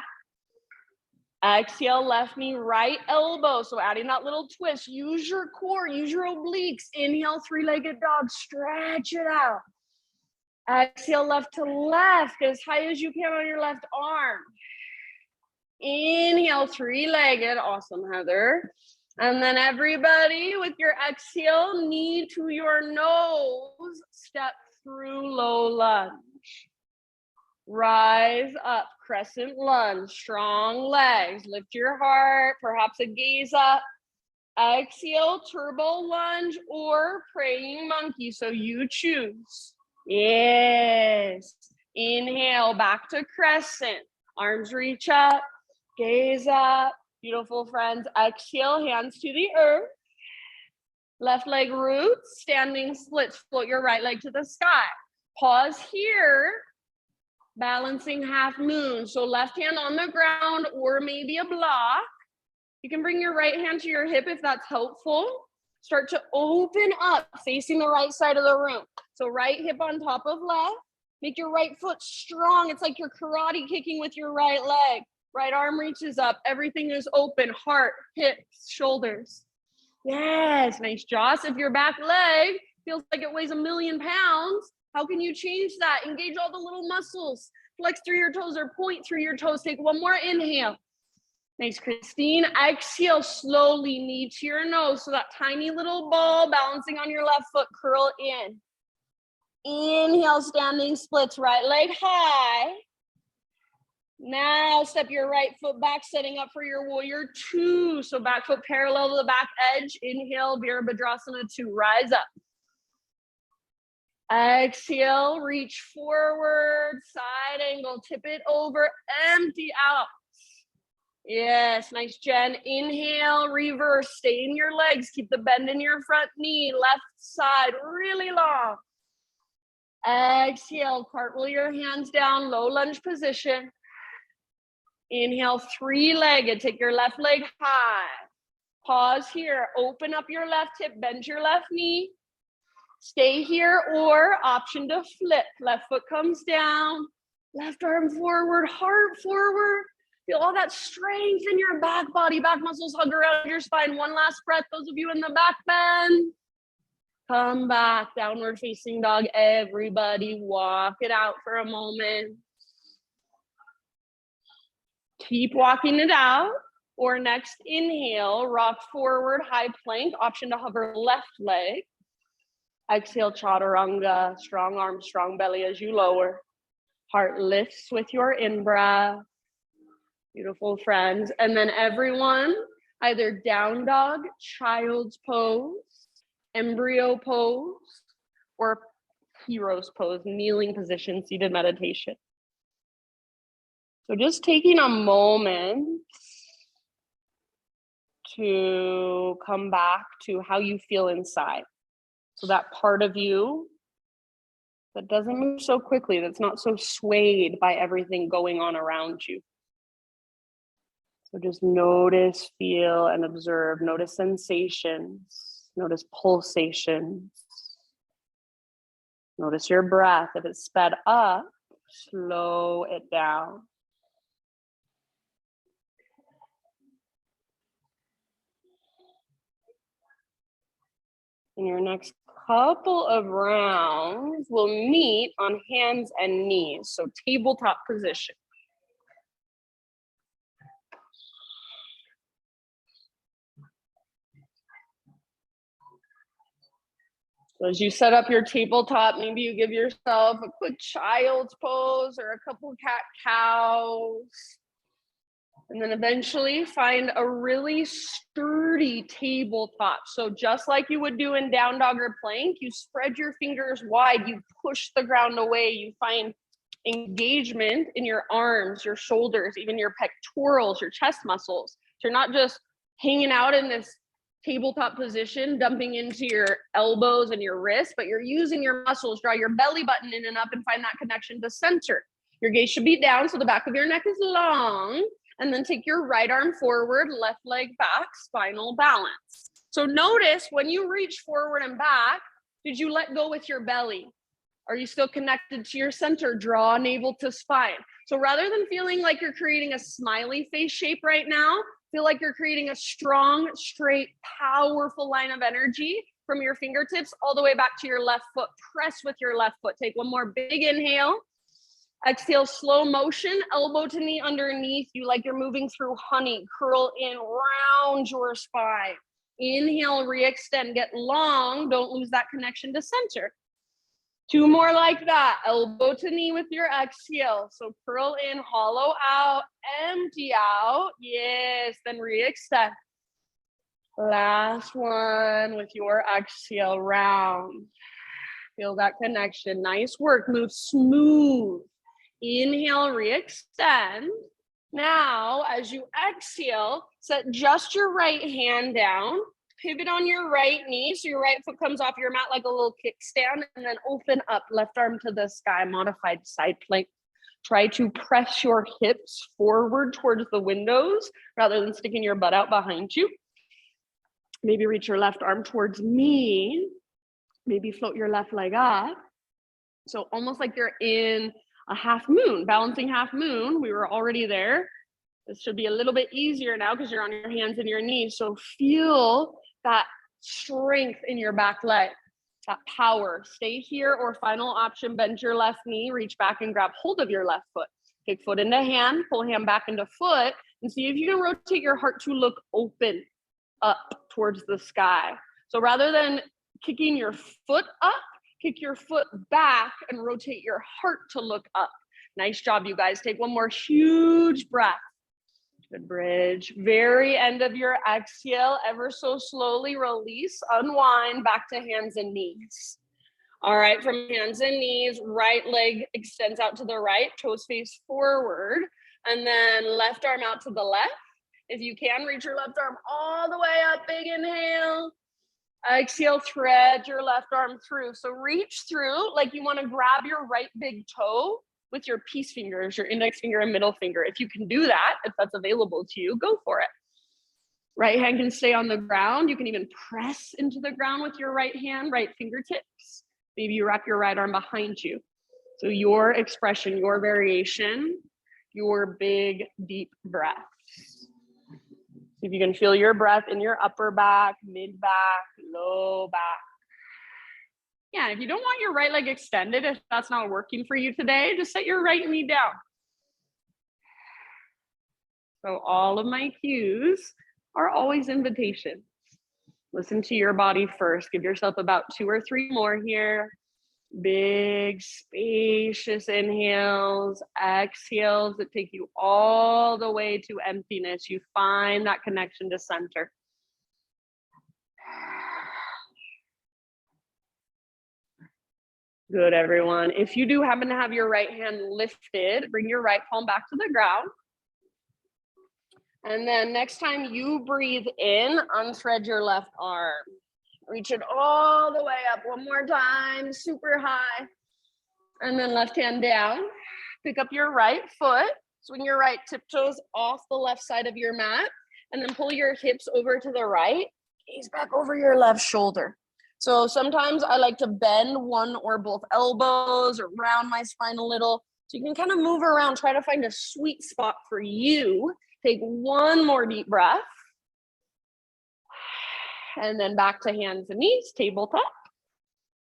Exhale, left knee, right elbow. So adding that little twist. Use your core, use your obliques. Inhale, three-legged dog, stretch it out. Exhale, left to left, get as high as you can on your left arm. Inhale, three-legged, awesome, Heather. And then everybody with your exhale, knee to your nose, step through low lunge. Rise up, crescent lunge, strong legs, lift your heart, perhaps a gaze up. Exhale, turbo lunge or praying monkey, so you choose. Yes. Inhale, back to crescent, arms reach up, gaze up. Beautiful, friends. Exhale, hands to the earth. Left leg roots, standing splits. Float your right leg to the sky. Pause here. Balancing half moon. So left hand on the ground or maybe a block. You can bring your right hand to your hip if that's helpful. Start to open up, facing the right side of the room. So right hip on top of left. Make your right foot strong. It's like you're karate kicking with your right leg. Right arm reaches up. Everything is open. Heart, hips, shoulders. Yes, nice jaws. If your back leg feels like it weighs 1,000,000 pounds, how can you change that? Engage all the little muscles. Flex through your toes or point through your toes. Take one more inhale. Thanks, Christine. Exhale, slowly, knee to your nose. So that tiny little ball balancing on your left foot, curl in. Inhale, standing splits, right leg high. Now step your right foot back, setting up for your warrior two. So back foot parallel to the back edge. Inhale, Virabhadrasana 2, rise up. Exhale, reach forward, side angle, tip it over, empty out. Yes, nice, Jen. Inhale, reverse, stay in your legs. Keep the bend in your front knee, left side, really long. Exhale, cartwheel your hands down, low lunge position. Inhale, three-legged, take your left leg high. Pause here, open up your left hip, bend your left knee. Stay here or option to flip. Left foot comes down, left arm forward, heart forward. Feel all that strength in your back body, back muscles hug around your spine. One last breath, those of you in the back bend. Come back, downward facing dog. Everybody walk it out for a moment. Keep walking it out. Or next inhale, rock forward, high plank, option to hover left leg. Exhale, chaturanga, strong arms, strong belly as you lower. Heart lifts with your in-breath. Beautiful, friends. And then everyone, either down dog, child's pose, embryo pose, or hero's pose, kneeling position, seated meditation. So just taking a moment to come back to how you feel inside. So that part of you that doesn't move so quickly, that's not so swayed by everything going on around you. So just notice, feel, and observe. Notice sensations. Notice pulsations. Notice your breath. If it's sped up, slow it down. In your next couple of rounds, we'll meet on hands and knees. So tabletop position. So as you set up your tabletop, maybe you give yourself a quick child's pose or a couple cat-cows. And then eventually find a really sturdy tabletop. So just like you would do in down dog or plank, you spread your fingers wide, you push the ground away, you find engagement in your arms, your shoulders, even your pectorals, your chest muscles. So you're not just hanging out in this tabletop position, dumping into your elbows and your wrists, but you're using your muscles, draw your belly button in and up and find that connection to center. Your gaze should be down so the back of your neck is long. And then take your right arm forward, left leg back, spinal balance. So notice when you reach forward and back, did you let go with your belly? Are you still connected to your center? Draw navel to spine. So rather than feeling like you're creating a smiley face shape right now, feel like you're creating a strong, straight, powerful line of energy from your fingertips all the way back to your left foot. Press with your left foot. Take one more big inhale. Exhale, slow motion, elbow to knee underneath you like you're moving through honey. Curl in, round your spine. Inhale, re-extend, get long. Don't lose that connection to center. Two more like that. Elbow to knee with your exhale. So curl in, hollow out, empty out. Yes, then re-extend. Last one with your exhale, round. Feel that connection. Nice work. Move smooth. Inhale, re-extend. Now, as you exhale, set just your right hand down. Pivot on your right knee, so your right foot comes off your mat like a little kickstand, and then open up, left arm to the sky, modified side plank. Try to press your hips forward towards the windows rather than sticking your butt out behind you. Maybe reach your left arm towards me. Maybe float your left leg up. So almost like you're in a half moon, balancing half moon. We were already there. This should be a little bit easier now because you're on your hands and your knees. So feel that strength in your back leg, that power. Stay here, or final option, bend your left knee, reach back and grab hold of your left foot. Take foot into hand, pull hand back into foot, and see if you can rotate your heart to look open up towards the sky. So rather than kicking your foot up, kick your foot back and rotate your heart to look up. Nice job, you guys. Take one more huge breath. Good bridge. Very end of your exhale, ever so slowly release, unwind back to hands and knees. All right, from hands and knees, right leg extends out to the right, toes face forward, and then left arm out to the left. If you can, reach your left arm all the way up, big inhale. Exhale, thread your left arm through. So reach through like you want to grab your right big toe with your peace fingers, your index finger and middle finger. If you can do that, if that's available to you, go for it. Right hand can stay on the ground. You can even press into the ground with your right hand, right fingertips. Maybe you wrap your right arm behind you. So your expression, your variation, your big, deep breaths. See if you can feel your breath in your upper back, mid back, low back. Yeah, if you don't want your right leg extended, if that's not working for you today, just set your right knee down. So all of my cues are always invitations. Listen to your body first. Give yourself about 2 or 3 more here. Big, spacious inhales, exhales that take you all the way to emptiness. You find that connection to center. Good, everyone. If you do happen to have your right hand lifted, bring your right palm back to the ground. And then next time you breathe in, unthread your left arm. Reach it all the way up one more time, super high. And then left hand down. Pick up your right foot. Swing your right tiptoes off the left side of your mat. And then pull your hips over to the right. Gaze back over your left shoulder. So sometimes I like to bend one or both elbows or round my spine a little. So you can kind of move around, try to find a sweet spot for you. Take one more deep breath. And then back to hands and knees, tabletop.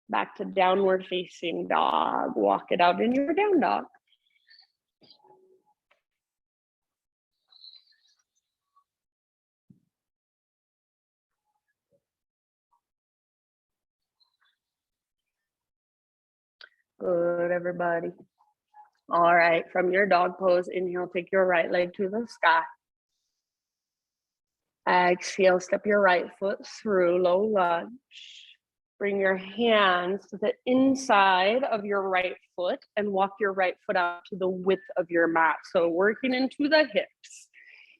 Back to downward facing dog. Walk it out in your down dog. Good, everybody. All right, from your dog pose, inhale, take your right leg to the sky. Exhale, step your right foot through, low lunge. Bring your hands to the inside of your right foot and walk your right foot out to the width of your mat. So working into the hips.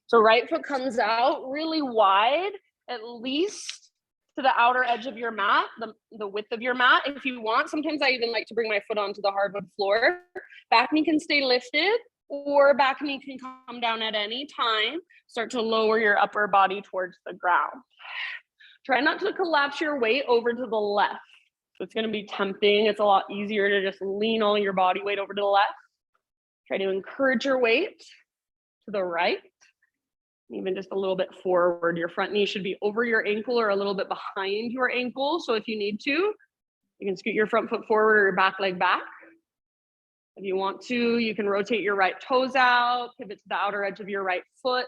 So right foot comes out really wide, at least to the outer edge of your mat, the width of your mat if you want. Sometimes I even like to bring my foot onto the hardwood floor. Back knee can stay lifted, or back knee can come down at any time. Start to lower your upper body towards the ground. Try not to collapse your weight over to the left. So it's going to be tempting. It's a lot easier to just lean all your body weight over to the left. Try to encourage your weight to the right, even just a little bit forward. Your front knee should be over your ankle or a little bit behind your ankle. So if you need to, you can scoot your front foot forward or your back leg back. If you want to, you can rotate your right toes out, pivot to the outer edge of your right foot.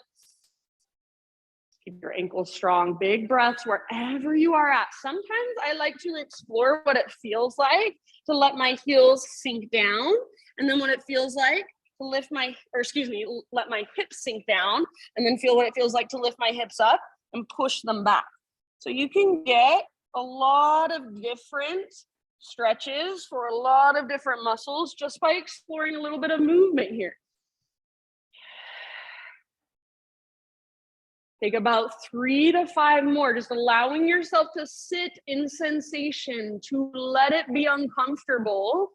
Keep your ankles strong. Big breaths wherever you are at. Sometimes I like to explore what it feels like to let my heels sink down. And then what it feels like to let my hips sink down. And then feel what it feels like to lift my hips up and push them back. So you can get a lot of different stretches for a lot of different muscles just by exploring a little bit of movement here. Take about 3 to 5 more, just allowing yourself to sit in sensation, to let it be uncomfortable,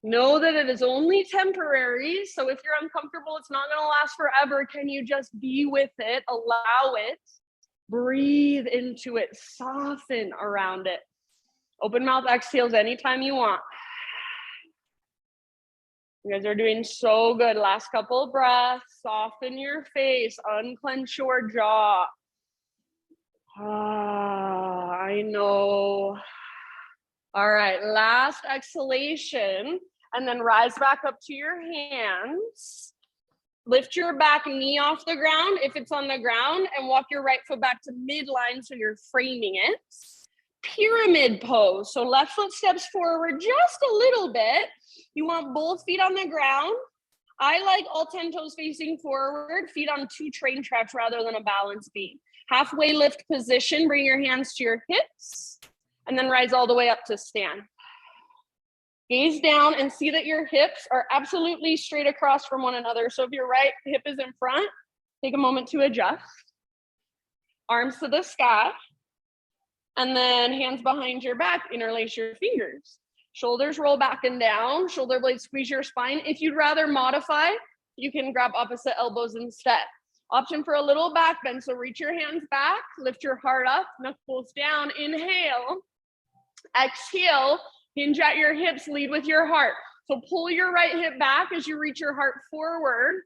Know that it is only temporary. So if you're uncomfortable, it's not going to last forever. Can you just be with it? Allow it. Breathe into it. Soften around it. Open mouth exhales anytime you want. You guys are doing so good. Last couple breaths. Soften your face. Unclench your jaw. I know. All right, last exhalation, and then rise back up to your hands. Lift your back knee off the ground if it's on the ground, and walk your right foot back to midline so you're framing it. Pyramid pose. So left foot steps forward just a little bit. You want both feet on the ground. I like all 10 toes facing forward, feet on 2 train tracks rather than a balance beam. Halfway lift position, bring your hands to your hips, and then rise all the way up to stand. Gaze down and see that your hips are absolutely straight across from one another. So if your right hip is in front, take a moment to adjust. Arms to the sky. And then hands behind your back, interlace your fingers. Shoulders roll back and down. Shoulder blades squeeze your spine. If you'd rather modify, you can grab opposite elbows instead. Option for a little back bend. So reach your hands back, lift your heart up, knuckles down. Inhale. Exhale, hinge at your hips, lead with your heart. So pull your right hip back as you reach your heart forward.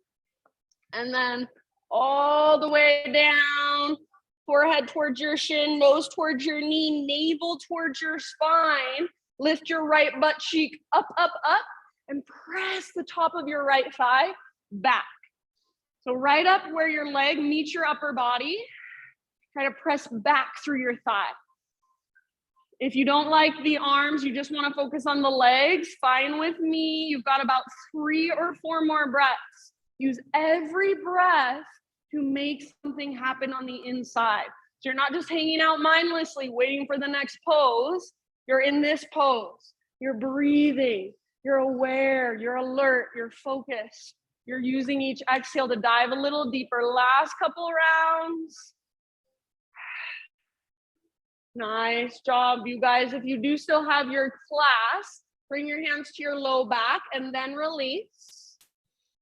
And then all the way down, forehead towards your shin, nose towards your knee, navel towards your spine. Lift your right butt cheek up, up, up, and press the top of your right thigh back. So right up where your leg meets your upper body, try to press back through your thigh. If you don't like the arms, you just want to focus on the legs, fine with me. You've got about 3 or 4 more breaths. Use every breath to make something happen on the inside. So you're not just hanging out mindlessly, waiting for the next pose. You're in this pose. You're breathing. You're aware. You're alert. You're focused. You're using each exhale to dive a little deeper. Last couple rounds. Nice job, you guys. If you do still have your class, bring your hands to your low back and then release.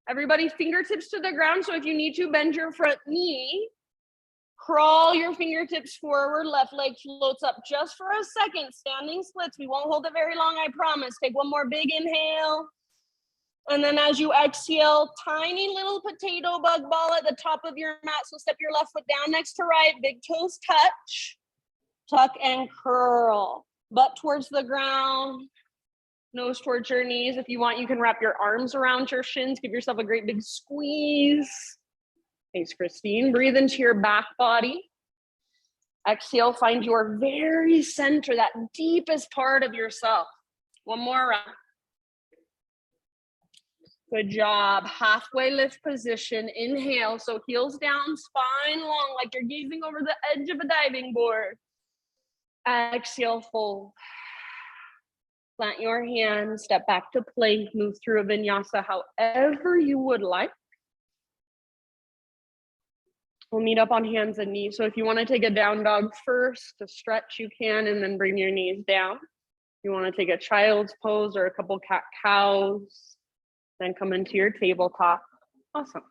Everybody, fingertips to the ground. So if you need to, bend your front knee. Crawl your fingertips forward. Left leg floats up just for a second. Standing splits. We won't hold it very long, I promise. Take one more big inhale. And then as you exhale, tiny little potato bug ball at the top of your mat. So step your left foot down next to right. Big toes touch. Tuck and curl. Butt towards the ground. Nose towards your knees. If you want, you can wrap your arms around your shins. Give yourself a great big squeeze. Thanks, Christine. Breathe into your back body. Exhale, find your very center, that deepest part of yourself. One more round. Good job. Halfway lift position. Inhale. So heels down, spine long, like you're gazing over the edge of a diving board. Exhale, fold. Plant your hands, step back to plank, move through a vinyasa however you would like. We'll meet up on hands and knees. So if you want to take a down dog first to stretch, you can, and then bring your knees down. If you want to take a child's pose or a couple cat cows, then come into your tabletop. Awesome.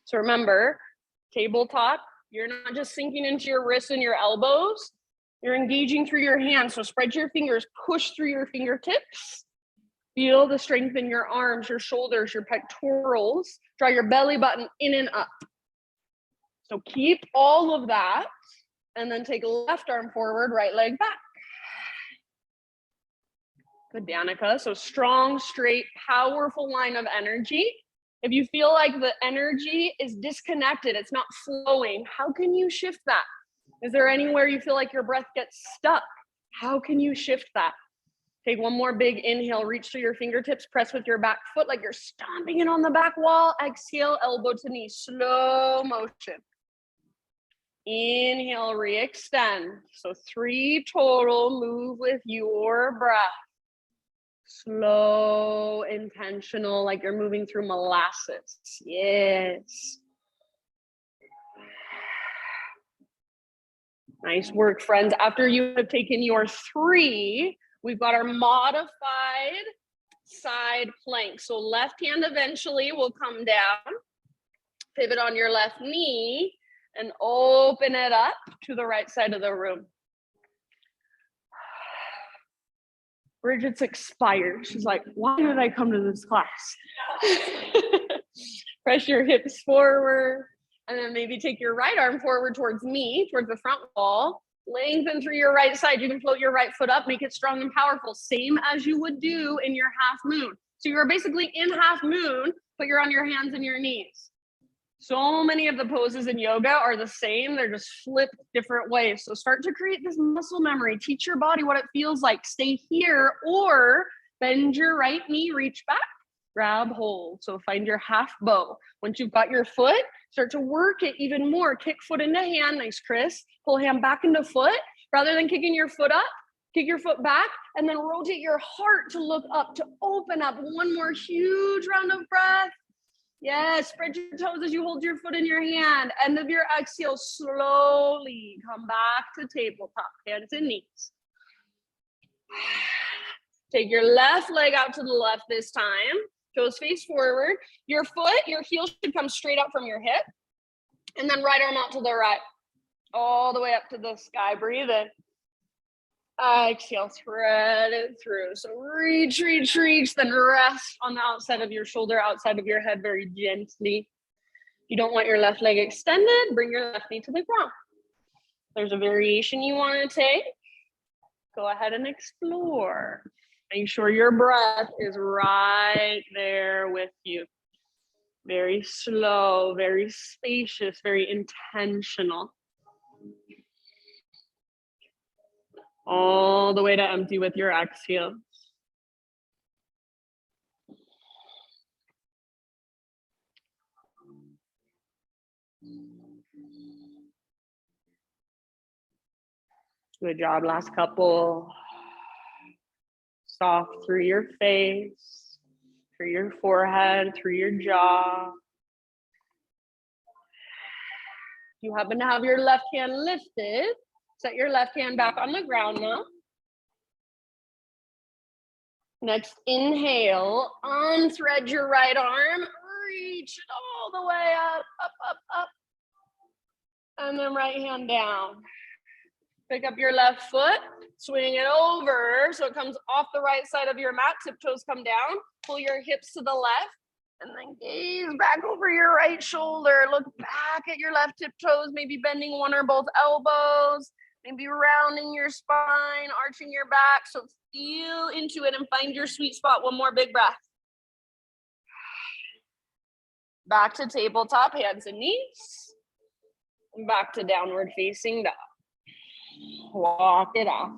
So remember, tabletop, you're not just sinking into your wrists and your elbows, you're engaging through your hands. So spread your fingers, push through your fingertips. Feel the strength in your arms, your shoulders, your pectorals. Draw your belly button in and up. So keep all of that, and then take left arm forward, right leg back. Good, Danica. So strong, straight, powerful line of energy. If you feel like the energy is disconnected, it's not flowing, how can you shift that? Is there anywhere you feel like your breath gets stuck? How can you shift that? Take one more big inhale, reach through your fingertips, press with your back foot like you're stomping it on the back wall. Exhale, elbow to knee, slow motion. Inhale, re-extend. So 3 total, move with your breath. Slow, intentional, like you're moving through molasses. Yes. Nice work, friends. After you have taken your 3, we've got our modified side plank. So left hand eventually will come down, pivot on your left knee, and open it up to the right side of the room. Bridget's expired. She's like, why did I come to this class? Press your hips forward, and then maybe take your right arm forward towards me, towards the front wall. Lengthen through your right side. You can float your right foot up, make it strong and powerful, same as you would do in your half moon. So you're basically in half moon, but you're on your hands and your knees. So many of the poses in yoga are the same. They're just flipped different ways. So start to create this muscle memory. Teach your body what it feels like. Stay here or bend your right knee, reach back, grab hold. So find your half bow. Once you've got your foot, start to work it even more. Kick foot into hand. Nice, Chris. Pull hand back into foot. Rather than kicking your foot up, kick your foot back and then rotate your heart to look up, to open up. One more huge round of breath. Yes, spread your toes as you hold your foot in your hand. End of your exhale, slowly come back to tabletop, hands and knees. Take your left leg out to the left this time. Toes face forward. Your foot, your heel should come straight up from your hip. And then right arm out to the right. All the way up to the sky. Breathe in. Exhale, thread it through. So reach, reach, reach, then rest on the outside of your shoulder, outside of your head very gently. You don't want your left leg extended, bring your left knee to the ground. If there's a variation you want to take, go ahead and explore. Make sure your breath is right there with you. Very slow, very spacious, very intentional. All the way to empty with your exhale. Good job, last couple. Soft through your face, through your forehead, through your jaw. If you happen to have your left hand lifted, set your left hand back on the ground now. Next, inhale, unthread your right arm, reach it all the way up, up, up, up. And then right hand down. Pick up your left foot, swing it over so it comes off the right side of your mat, tiptoes come down, pull your hips to the left, and then gaze back over your right shoulder. Look back at your left tiptoes, maybe bending one or both elbows. Maybe rounding your spine, arching your back. So feel into it and find your sweet spot. One more big breath. Back to tabletop, hands and knees. And back to downward facing dog. Walk it off.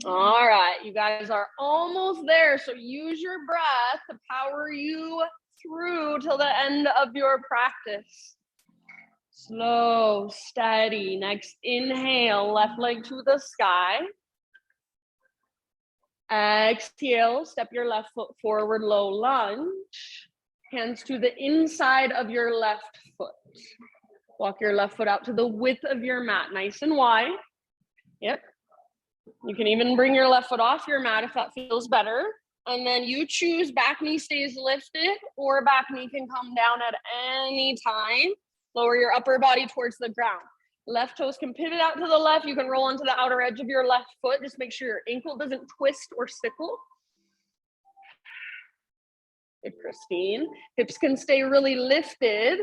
All right, you guys are almost there. So use your breath to power you through till the end of your practice. Slow, steady. Next, inhale, left leg to the sky. Exhale, step your left foot forward, low lunge. Hands to the inside of your left foot. Walk your left foot out to the width of your mat, nice and wide. Yep. You can even bring your left foot off your mat if that feels better. And then you choose back knee stays lifted or back knee can come down at any time. Lower your upper body towards the ground. Left toes can pivot out to the left. You can roll onto the outer edge of your left foot. Just make sure your ankle doesn't twist or sickle. Good, Christine. Hips can stay really lifted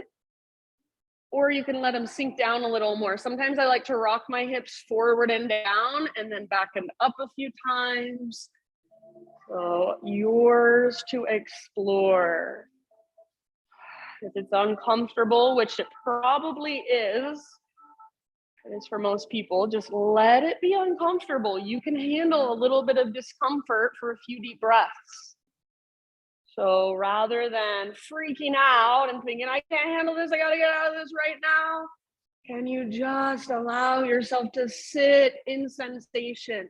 or you can let them sink down a little more. Sometimes I like to rock my hips forward and down and then back and up a few times. So yours to explore. If it's uncomfortable, which it probably is, it is for most people, just let it be uncomfortable. You can handle a little bit of discomfort for a few deep breaths. So rather than freaking out and thinking, I can't handle this, I gotta get out of this right now, can you just allow yourself to sit in sensation?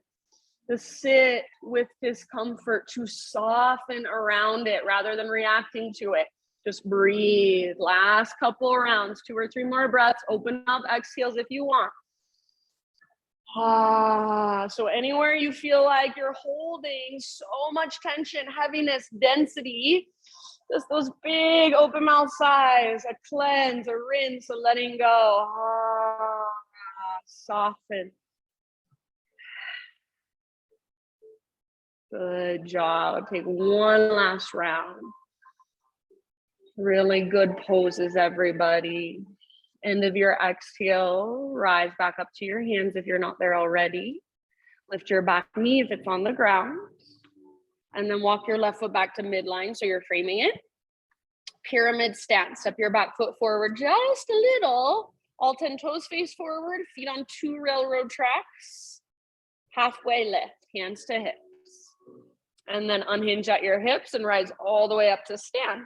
To sit with discomfort, to soften around it rather than reacting to it. Just breathe. Last couple rounds, 2 or 3 more breaths. Open up, exhales if you want. So anywhere you feel like you're holding so much tension, heaviness, density, just those big open mouth sighs, a cleanse, a rinse, a letting go. Soften. Good job. Take one last round. Really good poses, everybody. End of your exhale, rise back up to your hands if you're not there already. Lift your back knee if it's on the ground. And then walk your left foot back to midline so you're framing it. Pyramid stance. Step your back foot forward just a little. All 10 toes face forward, feet on 2 railroad tracks. Halfway lift, hands to hips. And then unhinge at your hips and rise all the way up to stand.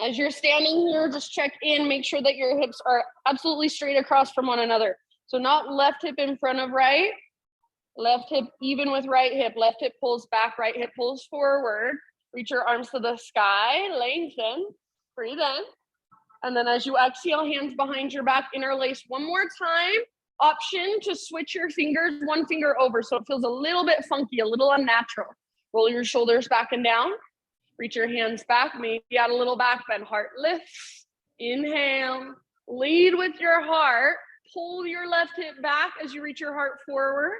As you're standing here, just check in, make sure that your hips are absolutely straight across from one another. So not left hip in front of right, left hip even with right hip, left hip pulls back, right hip pulls forward. Reach your arms to the sky, lengthen, breathe in. And then as you exhale, hands behind your back, interlace one more time. Option to switch your fingers, one finger over, so it feels a little bit funky, a little unnatural. Roll your shoulders back and down. Reach your hands back, maybe add a little back bend. Heart lifts, inhale, lead with your heart, pull your left hip back as you reach your heart forward,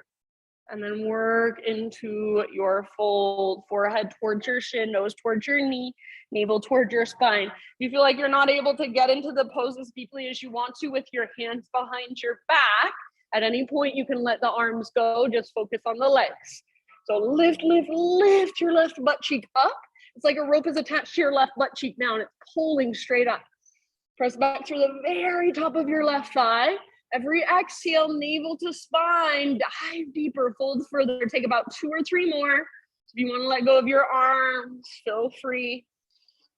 and then work into your fold. Forehead towards your shin, nose towards your knee, navel towards your spine. If you feel like you're not able to get into the pose as deeply as you want to with your hands behind your back, at any point you can let the arms go, just focus on the legs. So lift, lift, lift your left butt cheek up. It's like a rope is attached to your left butt cheek now and it's pulling straight up. Press back through the very top of your left thigh. Every exhale, navel to spine, dive deeper, fold further. Take about 2 or 3 more. If you want to let go of your arms, feel free.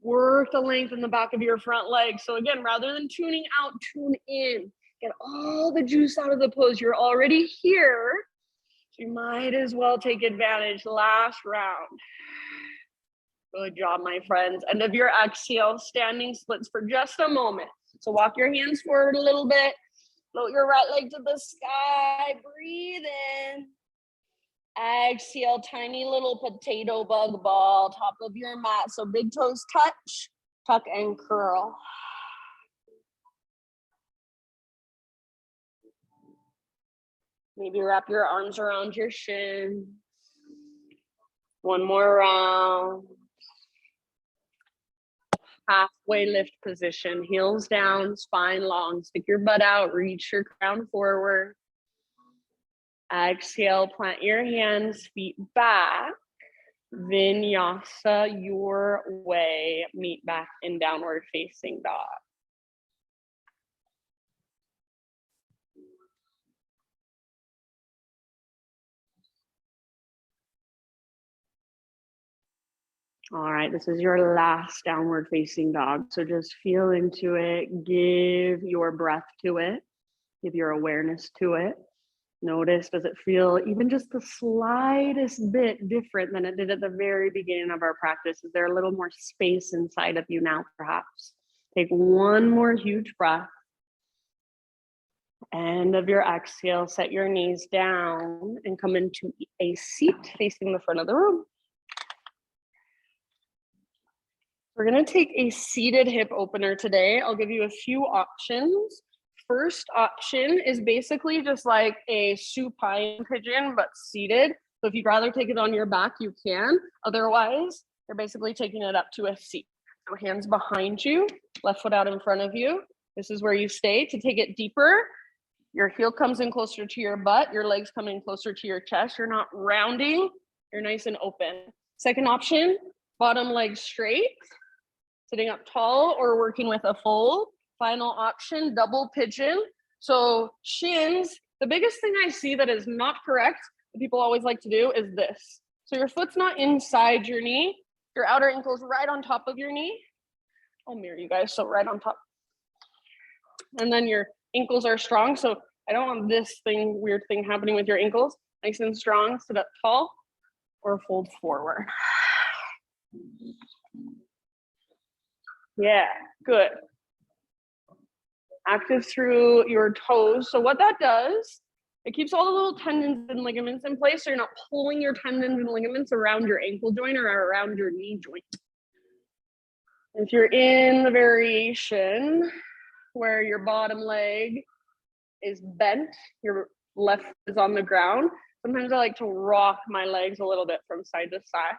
Work the length in the back of your front leg. So again, rather than tuning out, tune in. Get all the juice out of the pose. You're already here. So you might as well take advantage. Last round. Good job, my friends. End of your exhale, standing splits for just a moment. So walk your hands forward a little bit. Float your right leg to the sky. Breathe in. Exhale, tiny little potato bug ball, top of your mat. So big toes touch, tuck and curl. Maybe wrap your arms around your shin. One more round. Halfway lift position, heels down, spine long. Stick your butt out, reach your crown forward. Exhale, plant your hands, feet back. Vinyasa your way. Meet back in downward facing dog. All right, this is your last downward facing dog. So just feel into it, give your breath to it, give your awareness to it. Notice, does it feel even just the slightest bit different than it did at the very beginning of our practice? Is there a little more space inside of you now, perhaps? Take one more huge breath. End of your exhale, set your knees down and come into a seat facing the front of the room. We're going to take a seated hip opener today. I'll give you a few options. First option is basically just like a supine pigeon, but seated. So if you'd rather take it on your back, you can. Otherwise, you're basically taking it up to a seat. So hands behind you, left foot out in front of you. This is where you stay. To take it deeper, your heel comes in closer to your butt, your legs come in closer to your chest. You're not rounding, you're nice and open. Second option, bottom leg straight, sitting up tall or working with a fold. Final option, double pigeon. So shins, the biggest thing I see that is not correct, that people always like to do is this. So your foot's not inside your knee, your outer ankle's right on top of your knee. I'll mirror you guys, so right on top. And then your ankles are strong, so I don't want this weird thing happening with your ankles. Nice and strong, sit up tall or fold forward. Yeah, good. Active through your toes. So what that does, it keeps all the little tendons and ligaments in place, so you're not pulling your tendons and ligaments around your ankle joint or around your knee joint. If you're in the variation where your bottom leg is bent, your left is on the ground, sometimes I like to rock my legs a little bit from side to side.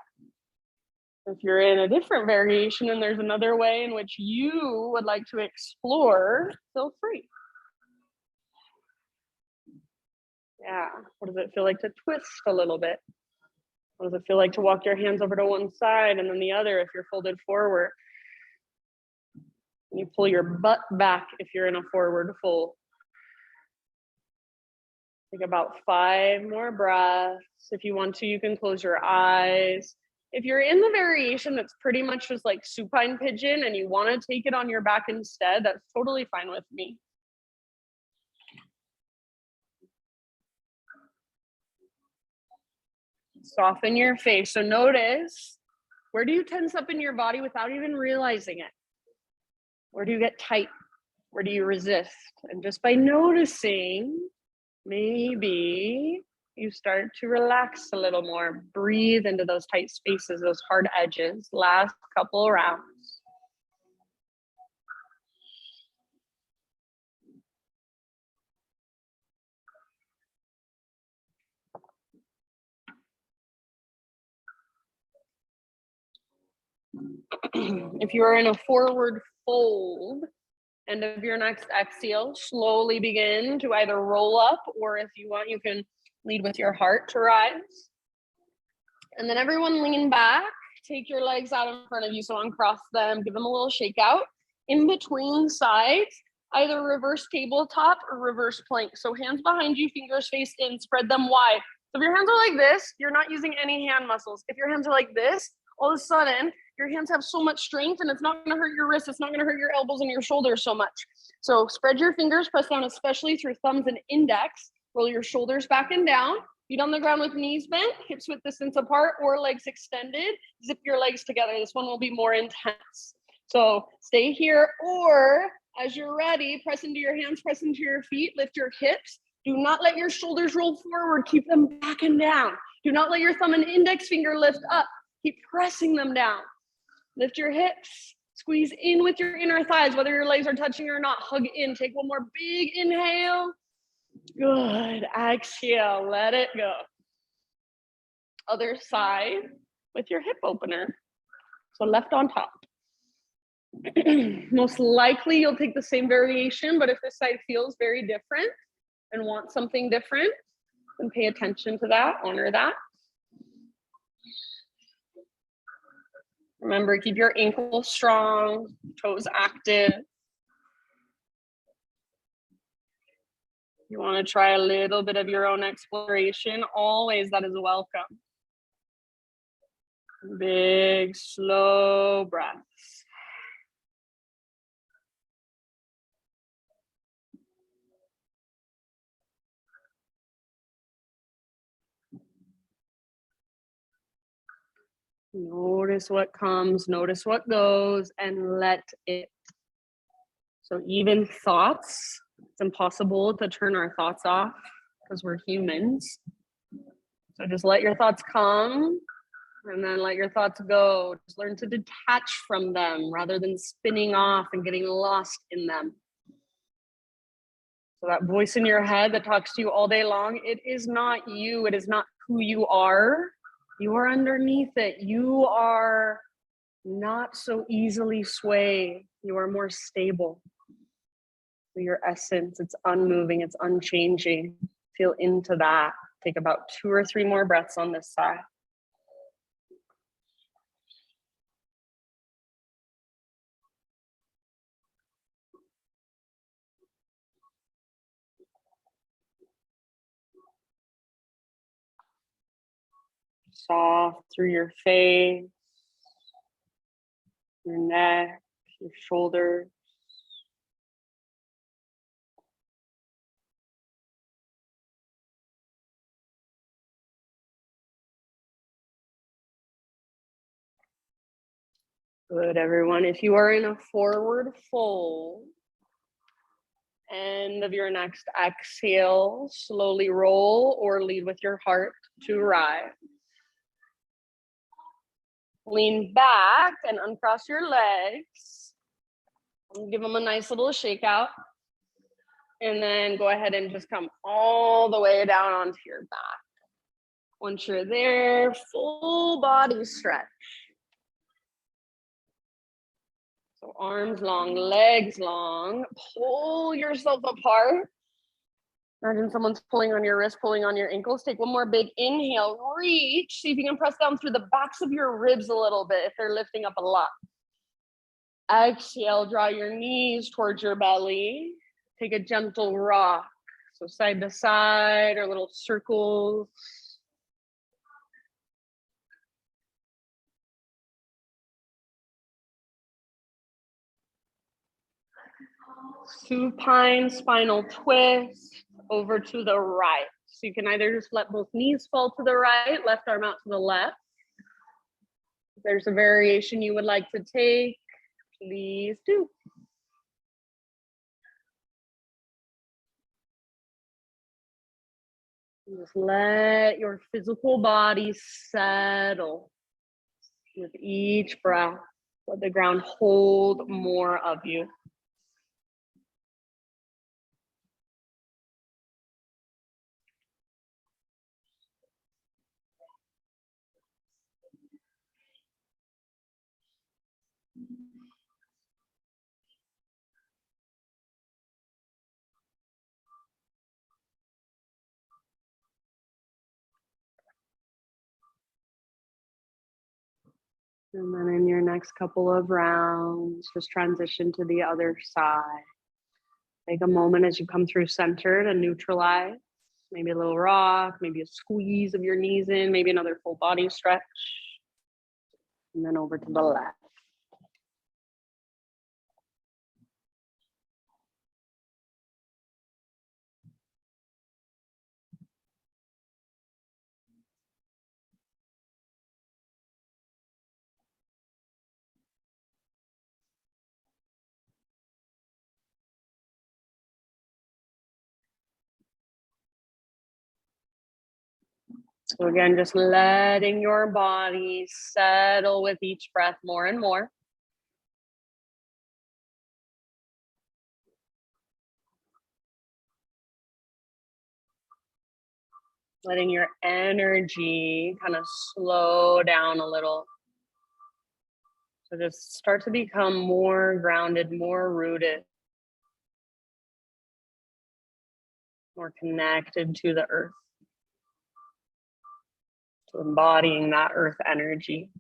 If you're in a different variation and there's another way in which you would like to explore, feel free. Yeah, what does it feel like to twist a little bit? What does it feel like to walk your hands over to one side and then the other if you're folded forward? And you pull your butt back if you're in a forward fold. Take about 5 more breaths. If you want to, you can close your eyes. If you're in the variation that's pretty much just like supine pigeon and you want to take it on your back instead, that's totally fine with me. Soften your face. So notice, where do you tense up in your body without even realizing it? Where do you get tight? Where do you resist? And just by noticing, maybe you start to relax a little more. Breathe into those tight spaces, those hard edges. Last couple rounds. If you are in a forward fold, end of your next exhale, slowly begin to either roll up, or if you want, you can lead with your heart to rise. And then everyone lean back, take your legs out in front of you, so uncross them, give them a little shake out. In between sides, either reverse tabletop or reverse plank. So hands behind you, fingers faced in, spread them wide. So if your hands are like this, you're not using any hand muscles. If your hands are like this, all of a sudden, your hands have so much strength and it's not gonna hurt your wrists, it's not gonna hurt your elbows and your shoulders so much. So spread your fingers, press down, especially through thumbs and index, roll your shoulders back and down, feet on the ground with knees bent, hips width distance apart or legs extended, zip your legs together. This one will be more intense. So stay here, or as you're ready, press into your hands, press into your feet, lift your hips. Do not let your shoulders roll forward, keep them back and down. Do not let your thumb and index finger lift up, keep pressing them down. Lift your hips, squeeze in with your inner thighs, whether your legs are touching or not, hug in. Take one more big inhale. Good, exhale, let it go. Other side with your hip opener. So left on top. Most likely you'll take the same variation, but if this side feels very different and want something different, then pay attention to that, honor that. Remember, keep your ankles strong, toes active. You want to try a little bit of your own exploration, always that is welcome. Big, slow breaths. Notice what comes, notice what goes, and let it. So even thoughts, it's impossible to turn our thoughts off because we're humans. So just let your thoughts come and then let your thoughts go. Just learn to detach from them rather than spinning off and getting lost in them. So that voice in your head that talks to you all day long, it is not you. It is not who you are. You are underneath it. You are not so easily swayed. You are more stable. Your essence, it's unmoving, it's unchanging. Feel into that. Take about 2 or 3 more breaths on this side. Soft through your face, your neck, your shoulders. Good, everyone. If you are in a forward fold, end of your next exhale, slowly roll or lead with your heart to rise. Lean back and uncross your legs. Give them a nice little shake out. And then go ahead and just come all the way down onto your back. Once you're there, full body stretch. So arms long, legs long. Pull yourself apart. Imagine someone's pulling on your wrist, pulling on your ankles. Take one more big inhale, reach. See if you can press down through the backs of your ribs a little bit if they're lifting up a lot. Exhale, draw your knees towards your belly. Take a gentle rock. So side to side or little circles. Supine spinal twist over to the right. So you can either just let both knees fall to the right, left arm out to the left. If there's a variation you would like to take, please do. Just let your physical body settle with each breath. Let the ground hold more of you. And then in your next couple of rounds, just transition to the other side. Take a moment as you come through center to neutralize. Maybe a little rock, maybe a squeeze of your knees in, maybe another full body stretch. And then over to the left. So again, just letting your body settle with each breath more and more. Letting your energy kind of slow down a little. So just start to become more grounded, more rooted, more connected to the earth. So embodying that earth energy,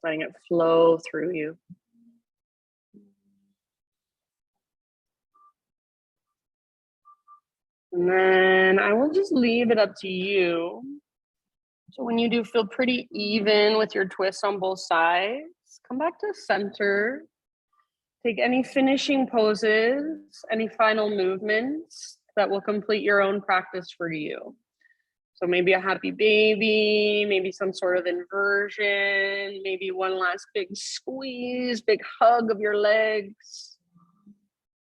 letting it flow through you. And then I will just leave it up to you. So when you do feel pretty even with your twists on both sides, come back to center. Take any finishing poses, any final movements that will complete your own practice for you. So maybe a happy baby, maybe some sort of inversion, maybe one last big squeeze, big hug of your legs.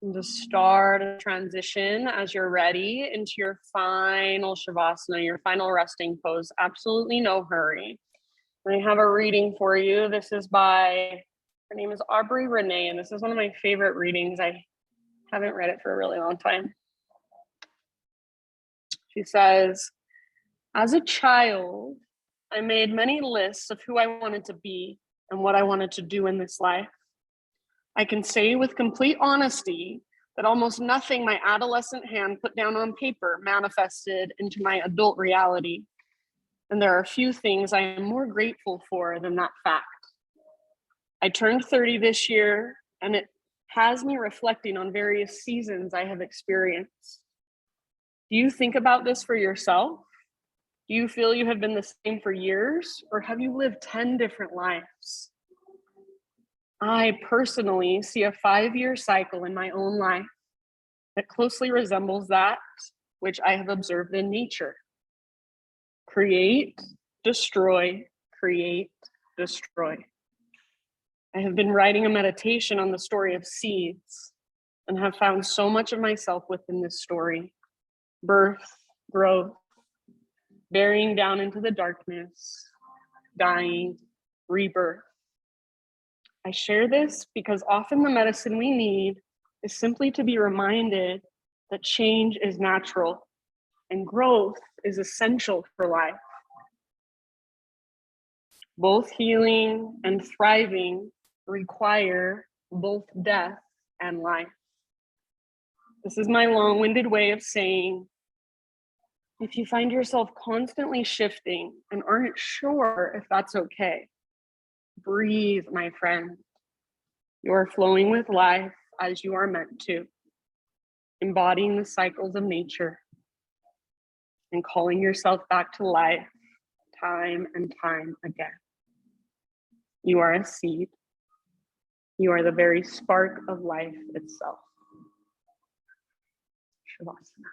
And just start a transition as you're ready into your final Shavasana, your final resting pose. Absolutely no hurry. I have a reading for you. This is by, her name is Aubrey Renee, and this is one of my favorite readings. I haven't read it for a really long time. She says, as a child, I made many lists of who I wanted to be and what I wanted to do in this life. I can say with complete honesty that almost nothing my adolescent hand put down on paper manifested into my adult reality. And there are few things I am more grateful for than that fact. I turned 30 this year, and it has me reflecting on various seasons I have experienced. Do you think about this for yourself? Do you feel you have been the same for years, or have you lived 10 different lives? I personally see a 5-year cycle in my own life that closely resembles that which I have observed in nature. Create, destroy, create, destroy. I have been writing a meditation on the story of seeds and have found so much of myself within this story. Birth, growth, burying down into the darkness, dying, rebirth. I share this because often the medicine we need is simply to be reminded that change is natural and growth is essential for life. Both healing and thriving require both death and life. This is my long-winded way of saying, if you find yourself constantly shifting and aren't sure if that's okay, breathe, my friend. You are flowing with life as you are meant to, embodying the cycles of nature and calling yourself back to life time and time again. You are a seed. You are the very spark of life itself. Shavasana.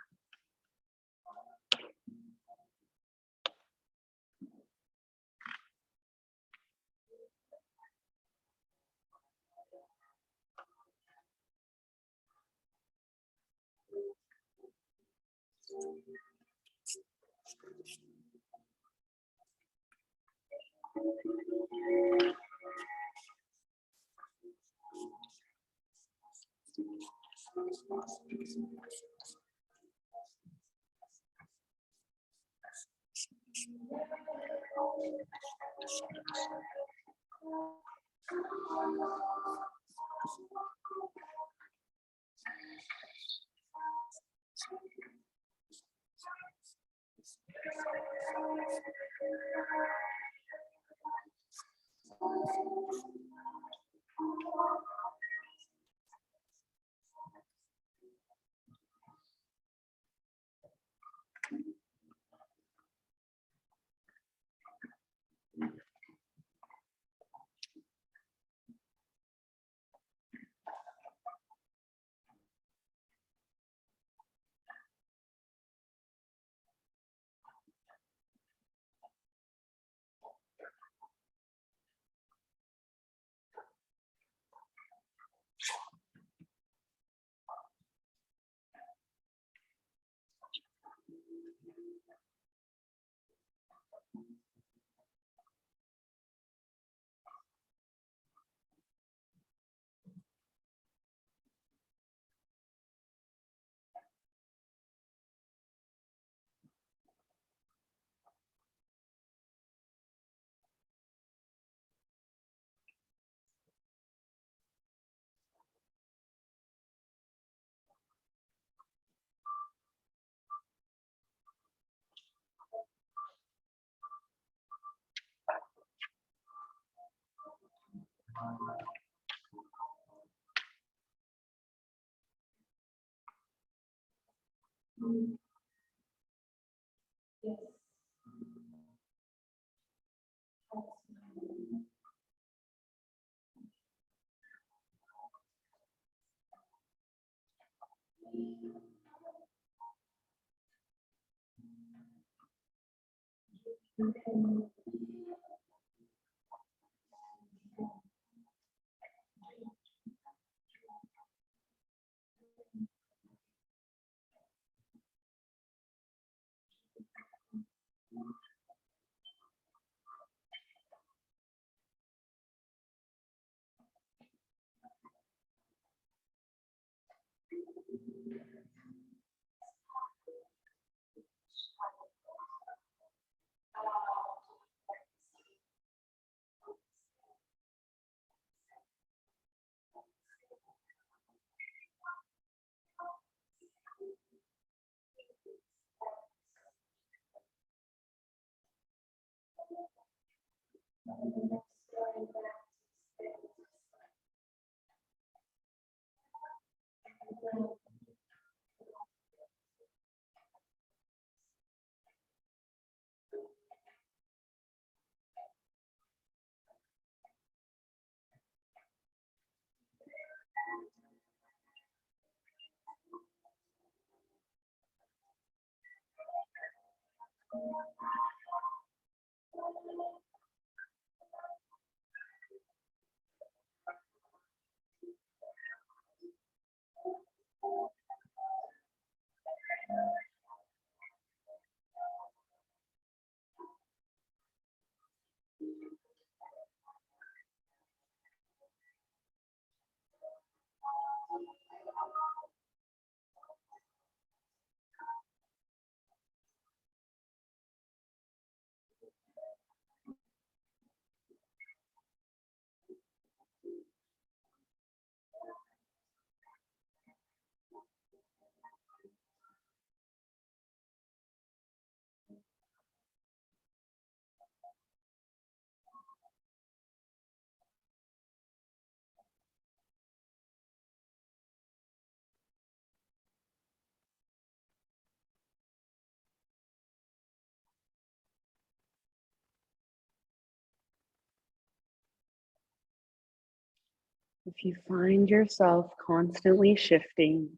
If you find yourself constantly shifting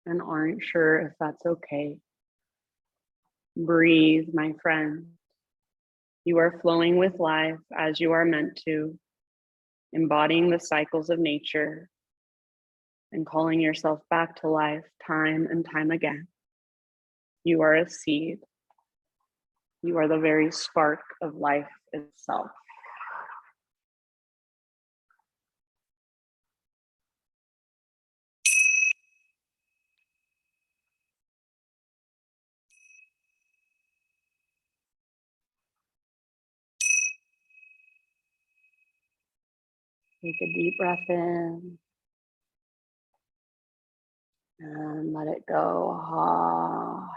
and aren't sure if that's okay, breathe, my friend. You are flowing with life as you are meant to, embodying the cycles of nature and calling yourself back to life time and time again. You are a seed. You are the very spark of life itself. Take a deep breath in and let it go.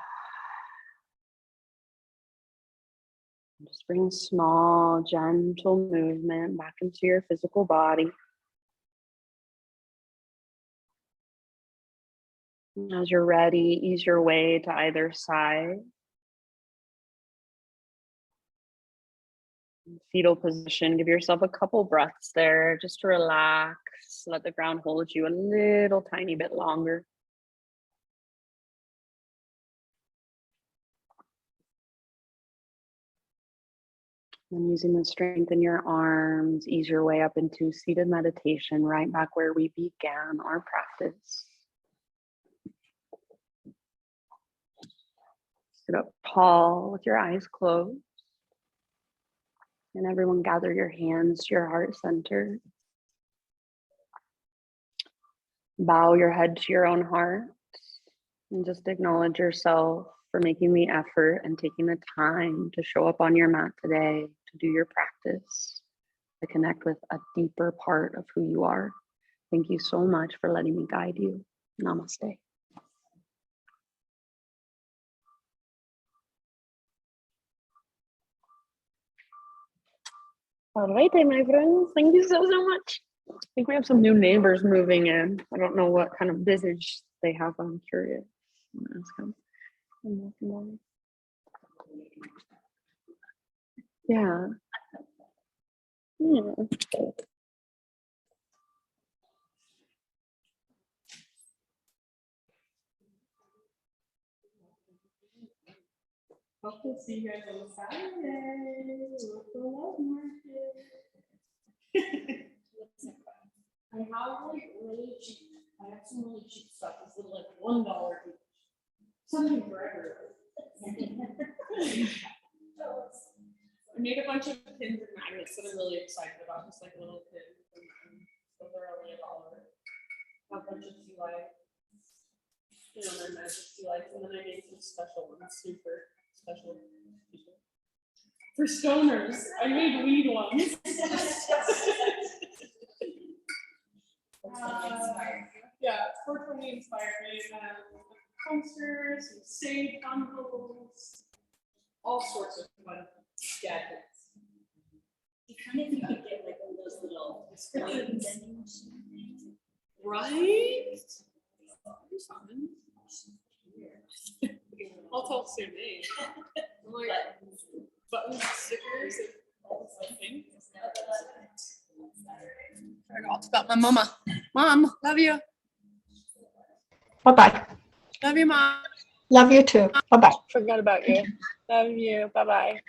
Just bring small, gentle movement back into your physical body. As you're ready, ease your way to either side. Fetal position, give yourself a couple breaths there just to relax. Let the ground hold you a little tiny bit longer. And using the strength in your arms, ease your way up into seated meditation, right back where we began our practice. Sit up tall with your eyes closed. And everyone gather your hands to your heart center. Bow your head to your own heart and just acknowledge yourself for making the effort and taking the time to show up on your mat today to do your practice, to connect with a deeper part of who you are. Thank you so much for letting me guide you. Namaste. All right, my friends. Thank you so much. I think we have some new neighbors moving in. I don't know what kind of visage they have. I'm curious. I'm gonna ask them. Yeah. Yeah. Hope to see you guys on Saturday. Local love market. I have like really cheap. I have some really cheap stuff. It's little like $1 each. Something for everyone. I made a bunch of pins and magnets that I'm really excited about. Just like little pins and magnets. So they're only $1. A bunch of sea life. You know, my magic sea life. And then I made some special ones, super special. For stoners, I made weed ones. Yeah, 420 inspired me. Coasters, some sage bundles, all sorts of fun gadgets. You kind of need to get like one of those little screens. Right? I'll tell soon, eh? Like buttons, stickers, and all this thing. I forgot about my mama. Mom, love you. Bye-bye. Love you, Mom. Love you too. Bye-bye. Forgot about you. Love you. Bye-bye.